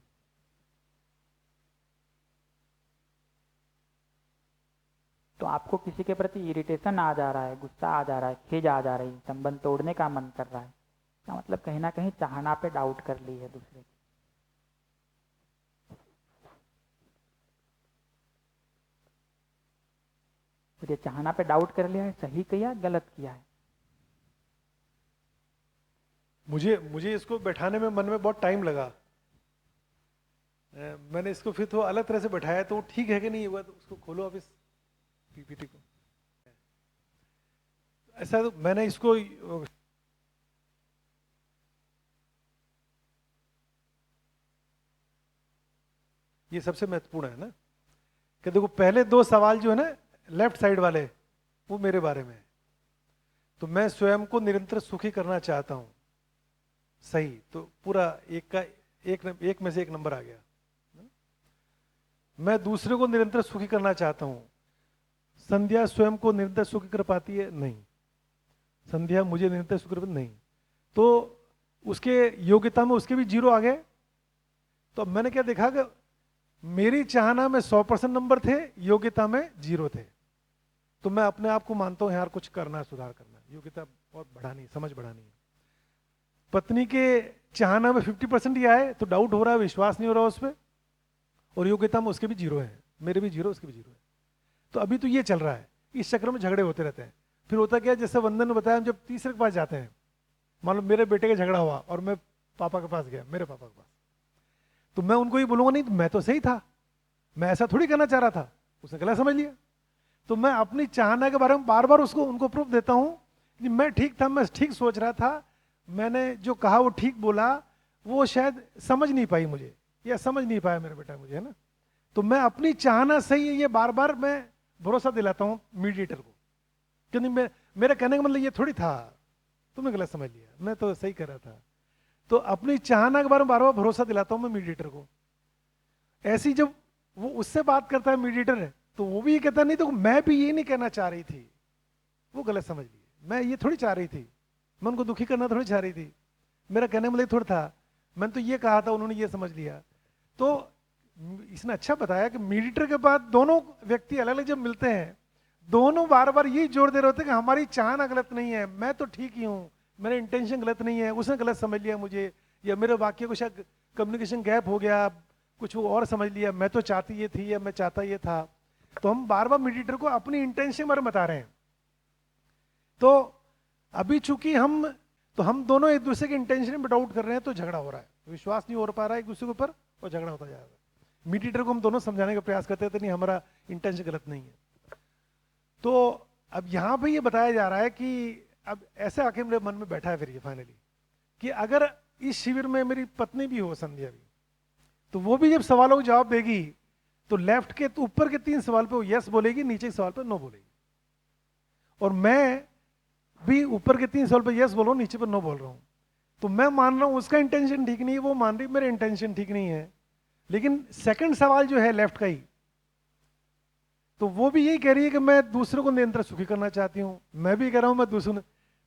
तो आपको किसी के प्रति इरिटेशन आ जा रहा है, गुस्सा आ जा रहा है, खीज आ जा रही है, संबंध तोड़ने का मन कर रहा है, क्या मतलब कहीं ना कहीं चाहना पे डाउट कर ली है दूसरे की। तो ये चाहना पे डाउट कर लिया है, सही किया गलत किया है? मुझे इसको बैठाने में मन में बहुत टाइम लगा। मैंने इसको फिर तो अलग तरह से बैठाया, तो ठीक है कि नहीं हुआ, तो उसको खोलो आप इस पीपीटी को। ऐसा तो मैंने इसको ये सबसे महत्वपूर्ण है ना, कि देखो पहले दो सवाल जो है ना लेफ्ट साइड वाले, वो मेरे बारे में है। तो मैं स्वयं को निरंतर सुखी करना चाहता हूं, सही, तो पूरा एक में से एक नंबर आ गया। मैं दूसरे को निरंतर सुखी करना चाहता हूं, संध्या स्वयं को निरंतर सुखी कर पाती है? नहीं। संध्या मुझे निरंतर सुखी कर नहीं, तो उसके योग्यता में उसके भी 0 आ गए। तो अब मैंने क्या देखा कि मेरी चाहना में 100% नंबर थे, योग्यता में 0 थे। तो मैं अपने आप को मानता हूं यार कुछ करना है, सुधार करना है, योग्यता और बढ़ानी, समझ बढ़ानी है। पत्नी के चाहना में 50% ही आए तो डाउट हो रहा है, विश्वास नहीं हो रहा उस पर, और योग्यता में उसके भी 0 है, मेरे भी 0, उसके भी 0 है। तो अभी तो ये चल रहा है, इस चक्र में झगड़े होते रहते हैं। फिर होता क्या, जैसे वंदन ने बताया, हम जब तीसरे के पास जाते हैं, मान लो मेरे बेटे का झगड़ा हुआ और मैं पापा के पास गया, मेरे पापा के पास, तो मैं उनको ये बोलूंगा नहीं तो मैं तो सही था, मैं ऐसा थोड़ी करना चाह रहा था, उसने गलत समझ लिया। तो मैं अपनी चाहना के बारे में बार बार उनको प्रूफ देता हूं कि मैं ठीक था, मैं ठीक सोच रहा था, मैंने जो कहा वो ठीक बोला, वो शायद समझ नहीं पाई मुझे, या समझ नहीं पाया मेरा बेटा मुझे, है ना। तो मैं अपनी चाहना सही है, ये बार बार मैं भरोसा दिलाता हूं मीडिएटर को, क्योंकि मेरा कहने का मतलब ये थोड़ी था तुमने गलत समझ लिया, मैं तो सही कर रहा था। तो अपनी चाहना के बारे में बार बार भरोसा दिलाता हूं मैं मीडिएटर को। ऐसी जब वो उससे बात करता है मीडिएटर, तो वो भी ये कहता नहीं, तो मैं भी ये नहीं कहना चाह रही थी, वो गलत समझ लिए, मैं ये थोड़ी चाह रही थी, मैं उनको दुखी करना थोड़ी चाह रही थी, मेरा कहने में थोड़ा था, मैंने तो ये कहा था, उन्होंने ये समझ लिया। तो इसने अच्छा बताया कि मीडिएटर के बाद दोनों व्यक्ति अलग अलग जब मिलते हैं, दोनों बार बार यही जोर दे रहे होते हैं कि हमारी चाहना गलत नहीं है, मैं तो ठीक ही हूँ, मेरा इंटेंशन गलत नहीं है, उसने गलत समझ लिया मुझे, या मेरे वाक्य को शायद कम्युनिकेशन गैप हो गया, कुछ वो और समझ लिया, मैं तो चाहती ये थी या मैं चाहता ये था। तो हम बार बार मीडिएटर को अपनी इंटेंशन बारे में बता रहे हैं। तो अभी चूंकि हम दोनों एक दूसरे के इंटेंशन में डाउट कर रहे हैं, तो झगड़ा हो रहा है, विश्वास नहीं हो पा रहा है एक दूसरे के ऊपर, और झगड़ा होता जा रहा है। मीडिएटर को हम दोनों समझाने का प्रयास करते थे, नहीं हमारा इंटेंशन गलत नहीं है। तो अब यहां पे ये बताया जा रहा है कि अब ऐसे आके मेरे मन में बैठा है फिर ये फाइनली, कि अगर इस शिविर में मेरी पत्नी भी हो, संध्या भी, तो वो भी जब सवालों को जवाब देगी, तो लेफ्ट के तो ऊपर के 3 सवाल पे वो यस बोलेगी, नीचे के सवाल पे नो बोलेगी, और मैं भी ऊपर के 3 सवाल पे यस बोल रहा हूं, नीचे पे नो बोल रहा हूं। तो मैं मान रहा हूं उसका इंटेंशन ठीक नहीं है, वो मान रही मेरा इंटेंशन ठीक नहीं है, लेकिन सेकंड सवाल जो है लेफ्ट का ही, तो वो भी यही कह रही है कि मैं दूसरों को निरंतर सुखी करना चाहती हूं, मैं भी कह रहा हूं मैं दूसरों।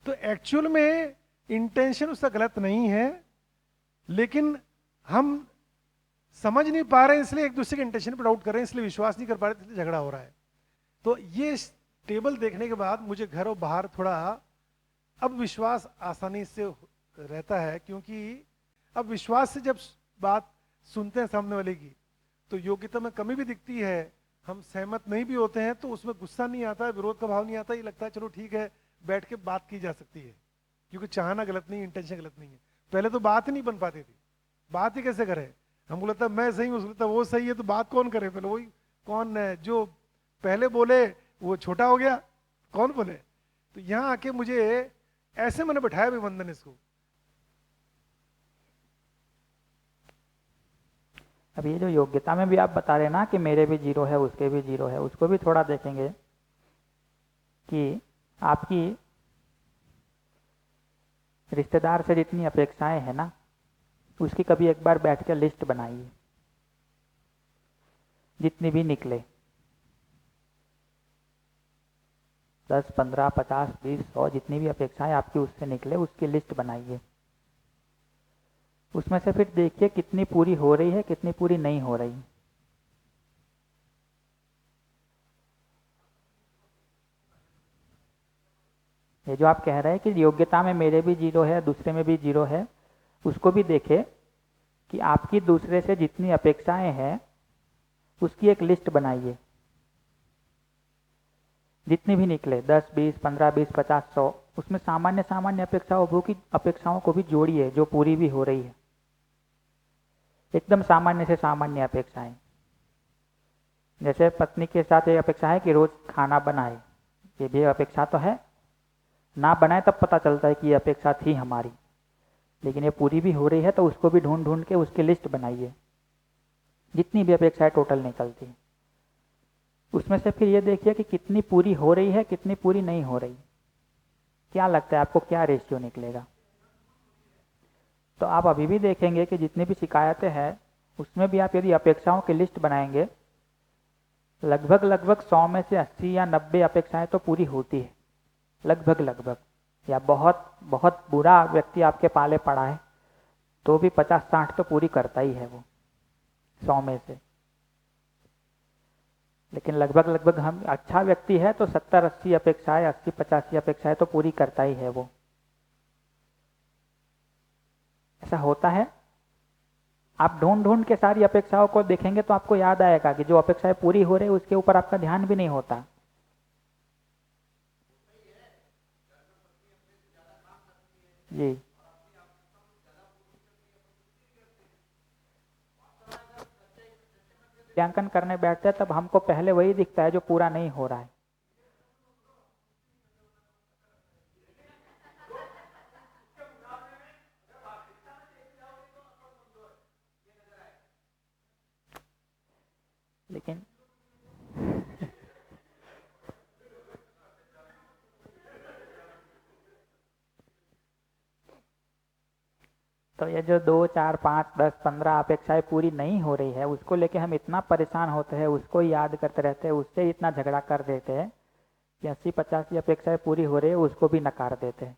तो एक्चुअल में इंटेंशन उसका गलत नहीं है, लेकिन हम समझ नहीं पा रहे हैं, इसलिए एक दूसरे के इंटेंशन पर डाउट कर रहे हैं, इसलिए विश्वास नहीं कर पा रहे, इसलिए झगड़ा हो रहा है। तो ये टेबल देखने के बाद मुझे घर और बाहर थोड़ा अब विश्वास आसानी से रहता है, क्योंकि अब विश्वास से जब बात सुनते हैं सामने वाले की, तो योग्यता में कमी भी दिखती है, हम सहमत नहीं भी होते हैं, तो उसमें गुस्सा नहीं आता, विरोध का भाव नहीं आता, ये लगता है चलो ठीक है, बैठ के बात की जा सकती है, क्योंकि चाहना गलत नहीं, इंटेंशन गलत नहीं है। पहले तो बात ही नहीं बन पाती थी, बात ही कैसे करें, हमको लगता है मैं सही हूँ, उसको लगता है वो सही है, तो बात कौन करे, पहले वही कौन है जो पहले बोले वो छोटा हो गया, कौन बोले। तो यहां आके मुझे ऐसे मैंने बैठाया भी वंदन इसको। अब ये जो योग्यता में भी आप बता रहे ना कि मेरे भी 0 है, उसके भी 0 है, उसको भी थोड़ा देखेंगे कि आपकी रिश्तेदार से जितनी अपेक्षाएं हैं ना, उसकी कभी एक बार बैठ कर लिस्ट बनाइए, जितनी भी निकले, 10, 15, 50, 20, 100 जितनी भी अपेक्षाएं आपकी उससे निकले उसकी लिस्ट बनाइए। उसमें से फिर देखिए कितनी पूरी हो रही है, कितनी पूरी नहीं हो रही। ये जो आप कह रहे हैं कि योग्यता में मेरे भी 0 है, दूसरे में भी 0 है, उसको भी देखें कि आपकी दूसरे से जितनी अपेक्षाएं हैं उसकी एक लिस्ट बनाइए। जितनी भी निकले 10, 20, 15, 20, 50, 100, उसमें सामान्य सामान्य अपेक्षाओं को भी जोड़िए जो पूरी भी हो रही है। एकदम सामान्य से सामान्य अपेक्षाएं, जैसे पत्नी के साथ ये अपेक्षा है कि रोज खाना बनाए, ये भी अपेक्षा तो है। ना बनाए तब पता चलता है कि ये अपेक्षा थी हमारी, लेकिन ये पूरी भी हो रही है तो उसको भी ढूंढ ढूंढ के उसकी लिस्ट बनाइए। जितनी भी अपेक्षाएं टोटल निकलती, उसमें से फिर ये देखिए कि कितनी पूरी हो रही है, कितनी पूरी नहीं हो रही। क्या लगता है आपको, क्या रेशियो निकलेगा? तो आप अभी भी देखेंगे कि जितनी भी शिकायतें हैं उसमें भी आप यदि अपेक्षाओं की लिस्ट बनाएंगे, लगभग लगभग 100 में से 80 या 90 अपेक्षाएं तो पूरी होती है, लगभग लगभग। या बहुत बहुत बुरा व्यक्ति आपके पाले पड़ा है तो भी 50-60 तो पूरी करता ही है वो 100 में से। लेकिन लगभग लगभग हम अच्छा व्यक्ति है तो 70-80 अपेक्षाएं, 80-85 अपेक्षाएं तो पूरी करता ही है वो। ऐसा होता है। आप ढूंढ ढूंढ के सारी अपेक्षाओं को देखेंगे तो आपको याद आएगा कि जो अपेक्षाएं पूरी हो रही है उसके ऊपर आपका ध्यान भी नहीं होता। जी, मूल्यांकन करने बैठते हैं तब हमको पहले वही दिखता है जो पूरा नहीं हो रहा है। लेकिन तो ये जो 2, 4, 5, 10, 15 अपेक्षाएं पूरी नहीं हो रही है उसको लेके हम इतना परेशान होते हैं, उसको याद करते रहते हैं, उससे इतना झगड़ा कर देते हैं कि 80-85 अपेक्षाएं पूरी हो रही है उसको भी नकार देते हैं।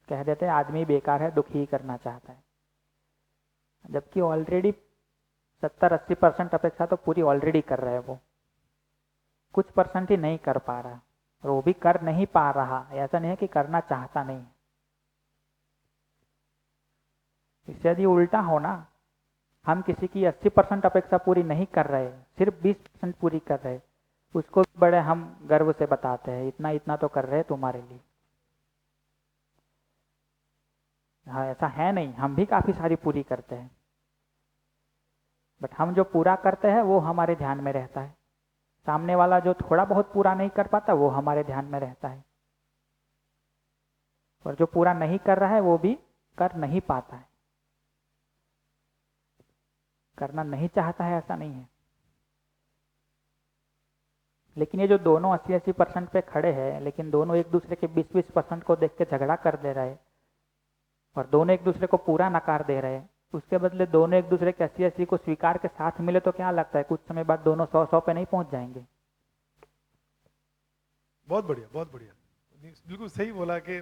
कह देते हैं आदमी बेकार है, दुखी ही करना चाहता है। जबकि ऑलरेडी 70-80% अपेक्षा तो पूरी ऑलरेडी कर रहे हैं वो, कुछ परसेंट ही नहीं कर पा रहा, और वो भी कर नहीं पा रहा। ऐसा नहीं है कि करना चाहता नहीं। इससे यदि उल्टा हो ना, हम किसी की 80% अपेक्षा पूरी नहीं कर रहे, सिर्फ 20% पूरी कर रहे, उसको बड़े हम गर्व से बताते हैं इतना इतना तो कर रहे हैं तुम्हारे लिए। हाँ, ऐसा है नहीं, हम भी काफी सारी पूरी करते हैं, बट हम जो पूरा करते हैं वो हमारे ध्यान में रहता है। सामने वाला जो थोड़ा बहुत पूरा नहीं कर पाता वो हमारे ध्यान में रहता है, और जो पूरा नहीं कर रहा है वो भी कर नहीं पाता है, करना नहीं चाहता है, ऐसा नहीं है। लेकिन ये जो दोनों 80-80% पे खड़े हैं, लेकिन दोनों एक दूसरे के 20-20% को देख के झगड़ा कर दे रहे हैं और दोनों एक दूसरे को पूरा नकार दे रहे हैं, उसके बदले दोनों एक दूसरे के 80-80 को स्वीकार के साथ मिले तो क्या लगता है कुछ समय बाद दोनों 100-100 पे नहीं पहुंच जाएंगे? बहुत बढ़िया, बहुत बढ़िया, बिल्कुल सही बोला। कि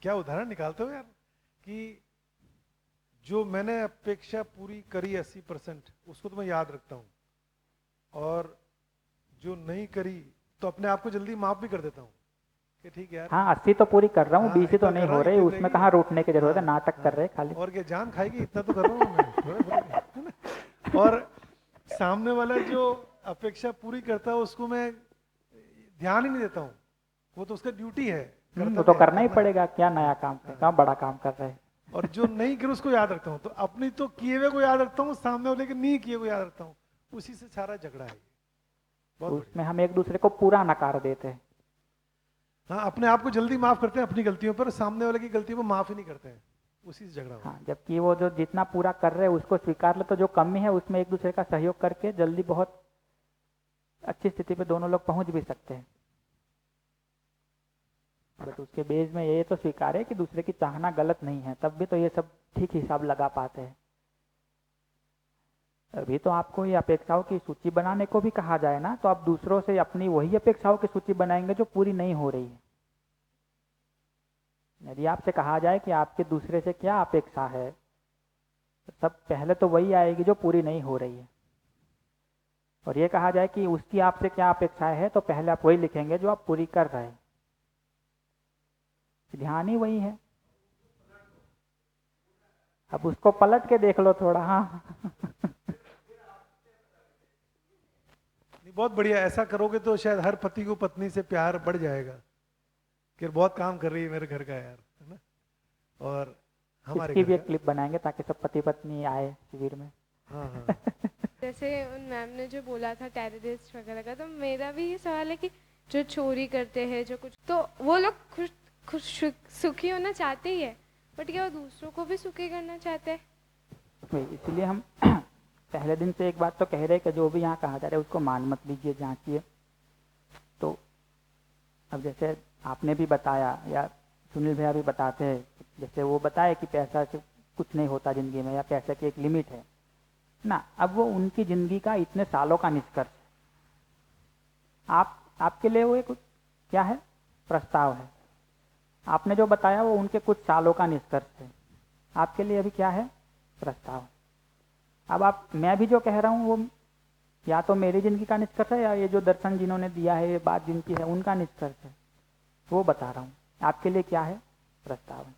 क्या उदाहरण निकालते हो यार, कि जो मैंने अपेक्षा पूरी करी 80% उसको तो मैं याद रखता हूँ, और जो नहीं करी तो अपने आप को जल्दी माफ भी कर देता हूँ कि ठीक है यार। हाँ, 80 तो पूरी कर रहा हूँ, 20 ही तो इतना नहीं कर रहा हो हूँ, रही, इतनी उसमें रहेगी। कहाँ रूठने की जरूरत है, हाँ, नाटक कर रहे खाली। और क्या जान खाएगी, इतना तो कर रहा हूँ मैं, है ना? और सामने वाला जो अपेक्षा पूरी करता है उसको मैं ध्यान ही नहीं देता हूँ, वो तो उसका ड्यूटी है, वो तो करना ही पड़ेगा, क्या नया काम है, क्या बड़ा काम कर रहे हैं। और जो नहीं करे उसको याद रखता हूँ, तो अपनी तो किए हुए को याद रखता हूँ, सामने वाले के नहीं किए को याद रखता हूँ, उसी से सारा झगड़ा है। बहुत उसमें हम एक दूसरे को पूरा नकार देते हैं। हाँ, अपने आप को जल्दी माफ करते हैं अपनी गलतियों पर, सामने वाले की गलतियों को माफ ही नहीं करते हैं, उसी से झगड़ा होता है। हाँ, जबकि वो जो जितना पूरा कर रहे हैं उसको स्वीकार ले, तो जो कमी है उसमें एक दूसरे का सहयोग करके जल्दी बहुत अच्छी स्थिति पे दोनों लोग पहुंच भी सकते हैं। बट उसके बेस में ये तो स्वीकार है कि दूसरे की चाहना गलत नहीं है, तब भी तो ये सब ठीक हिसाब लगा पाते हैं। अभी तो आपको ये अपेक्षाओं की सूची बनाने को भी कहा जाए ना, तो आप दूसरों से अपनी वही अपेक्षाओं की सूची बनाएंगे जो पूरी नहीं हो रही है। यदि आपसे कहा जाए कि आपके दूसरे से क्या अपेक्षा है, तो सब पहले तो वही आएगी जो पूरी नहीं हो रही है। और ये कहा जाए कि उसकी आपसे क्या अपेक्षाएं है, तो पहले आप वही लिखेंगे जो आप पूरी कर रहे हैं। ध्यान ही वही है। अब उसको पलट के देख लो थोड़ा। हाँ बहुत बढ़िया, ऐसा करोगे तो शायद हर पति को पत्नी से प्यार बढ़ जाएगा कि बहुत काम कर रही है मेरे घर का यार, है ना। और हमारे इसकी घर भी एक का। क्लिप बनाएंगे ताकि सब पति पत्नी आए शिविर में। हाँ हाँ। जैसे उन मैम ने जो बोला था टेररिस्ट वगैरह का, तो मेरा भी ये सवाल है कि जो चोरी करते हैं, जो कुछ, तो वो लोग खुश सुखी होना चाहते ही है, बट क्या वो दूसरों को भी सुखी करना चाहते हैं? इसलिए हम पहले दिन से एक बात तो कह रहे कि जो भी यहाँ कहा जा रहा है उसको मान मत लीजिए, जांचिए। तो अब जैसे आपने भी बताया या सुनील भैया भी बताते हैं, जैसे वो बताए कि पैसा से कुछ नहीं होता जिंदगी में, या पैसे की एक लिमिट है ना। अब वो उनकी जिंदगी का इतने सालों का निष्कर्ष, आपके लिए वो एक क्या है, प्रस्ताव है। आपने जो बताया वो उनके कुछ सालों का निष्कर्ष है, आपके लिए अभी क्या है, प्रस्ताव। अब मैं भी जो कह रहा हूँ वो या तो मेरी जिंदगी का निष्कर्ष है, या ये जो दर्शन जिन्होंने दिया है, ये बात जिनकी है उनका निष्कर्ष है, वो बता रहा हूँ। आपके लिए क्या है, प्रस्ताव है।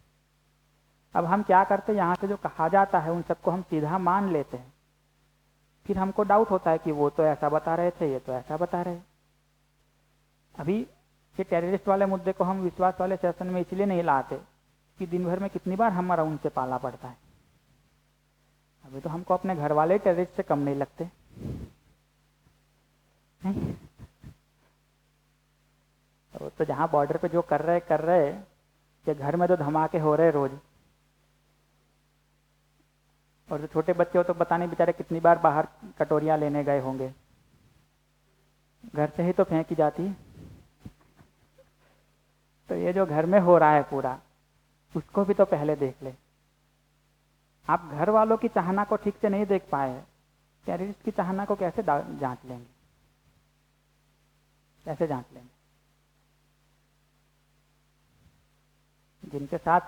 अब हम क्या करते हैं, यहाँ से जो कहा जाता है उन सबको हम सीधा मान लेते हैं, फिर हमको डाउट होता है कि वो तो ऐसा बता रहे थे, ये तो ऐसा बता रहे। अभी ये टेररिस्ट वाले मुद्दे को हम विश्वास वाले सेशन में इसलिए नहीं लाते कि दिन भर में कितनी बार हमारा उनसे पाला पड़ता है। अभी तो हमको अपने घर वाले टेररिस्ट से कम नहीं लगते, नहीं? तो जहां बॉर्डर पे जो कर रहे कि घर में तो धमाके हो रहे रोज, और जो छोटे बच्चे हो तो पता नहीं बेचारे कितनी बार बाहर कटोरियां लेने गए होंगे, घर से ही तो फेंकी जाती। तो ये जो घर में हो रहा है पूरा, उसको भी तो पहले देख ले। आप घर वालों की चाहना को ठीक से नहीं देख पाए, टेररिस्ट की चाहना को कैसे जांच लेंगे, कैसे जांच लेंगे? जिनके साथ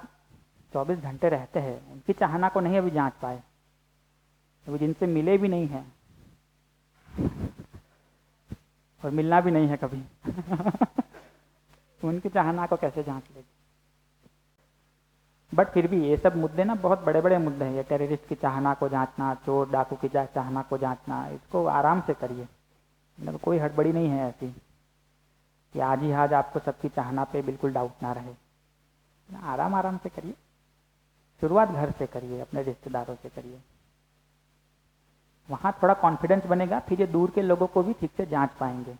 24 घंटे रहते हैं उनकी चाहना को नहीं अभी जांच पाए, अभी जिनसे मिले भी नहीं है और मिलना भी नहीं है कभी उनकी चाहना को कैसे जांच लेंगे? बट फिर भी ये सब मुद्दे ना बहुत बड़े बड़े मुद्दे हैं। ये टेररिस्ट की चाहना को जांचना, चोर डाकू की चाहना को जांचना, इसको आराम से करिए। मतलब कोई हड़बड़ी नहीं है ऐसी कि आज ही आज आपको सबकी चाहना पे बिल्कुल डाउट ना रहे। आराम आराम से करिए, शुरुआत घर से करिए, अपने रिश्तेदारों से करिए, वहां थोड़ा कॉन्फिडेंस बनेगा, फिर ये दूर के लोगों को भी ठीक से जांच पाएंगे।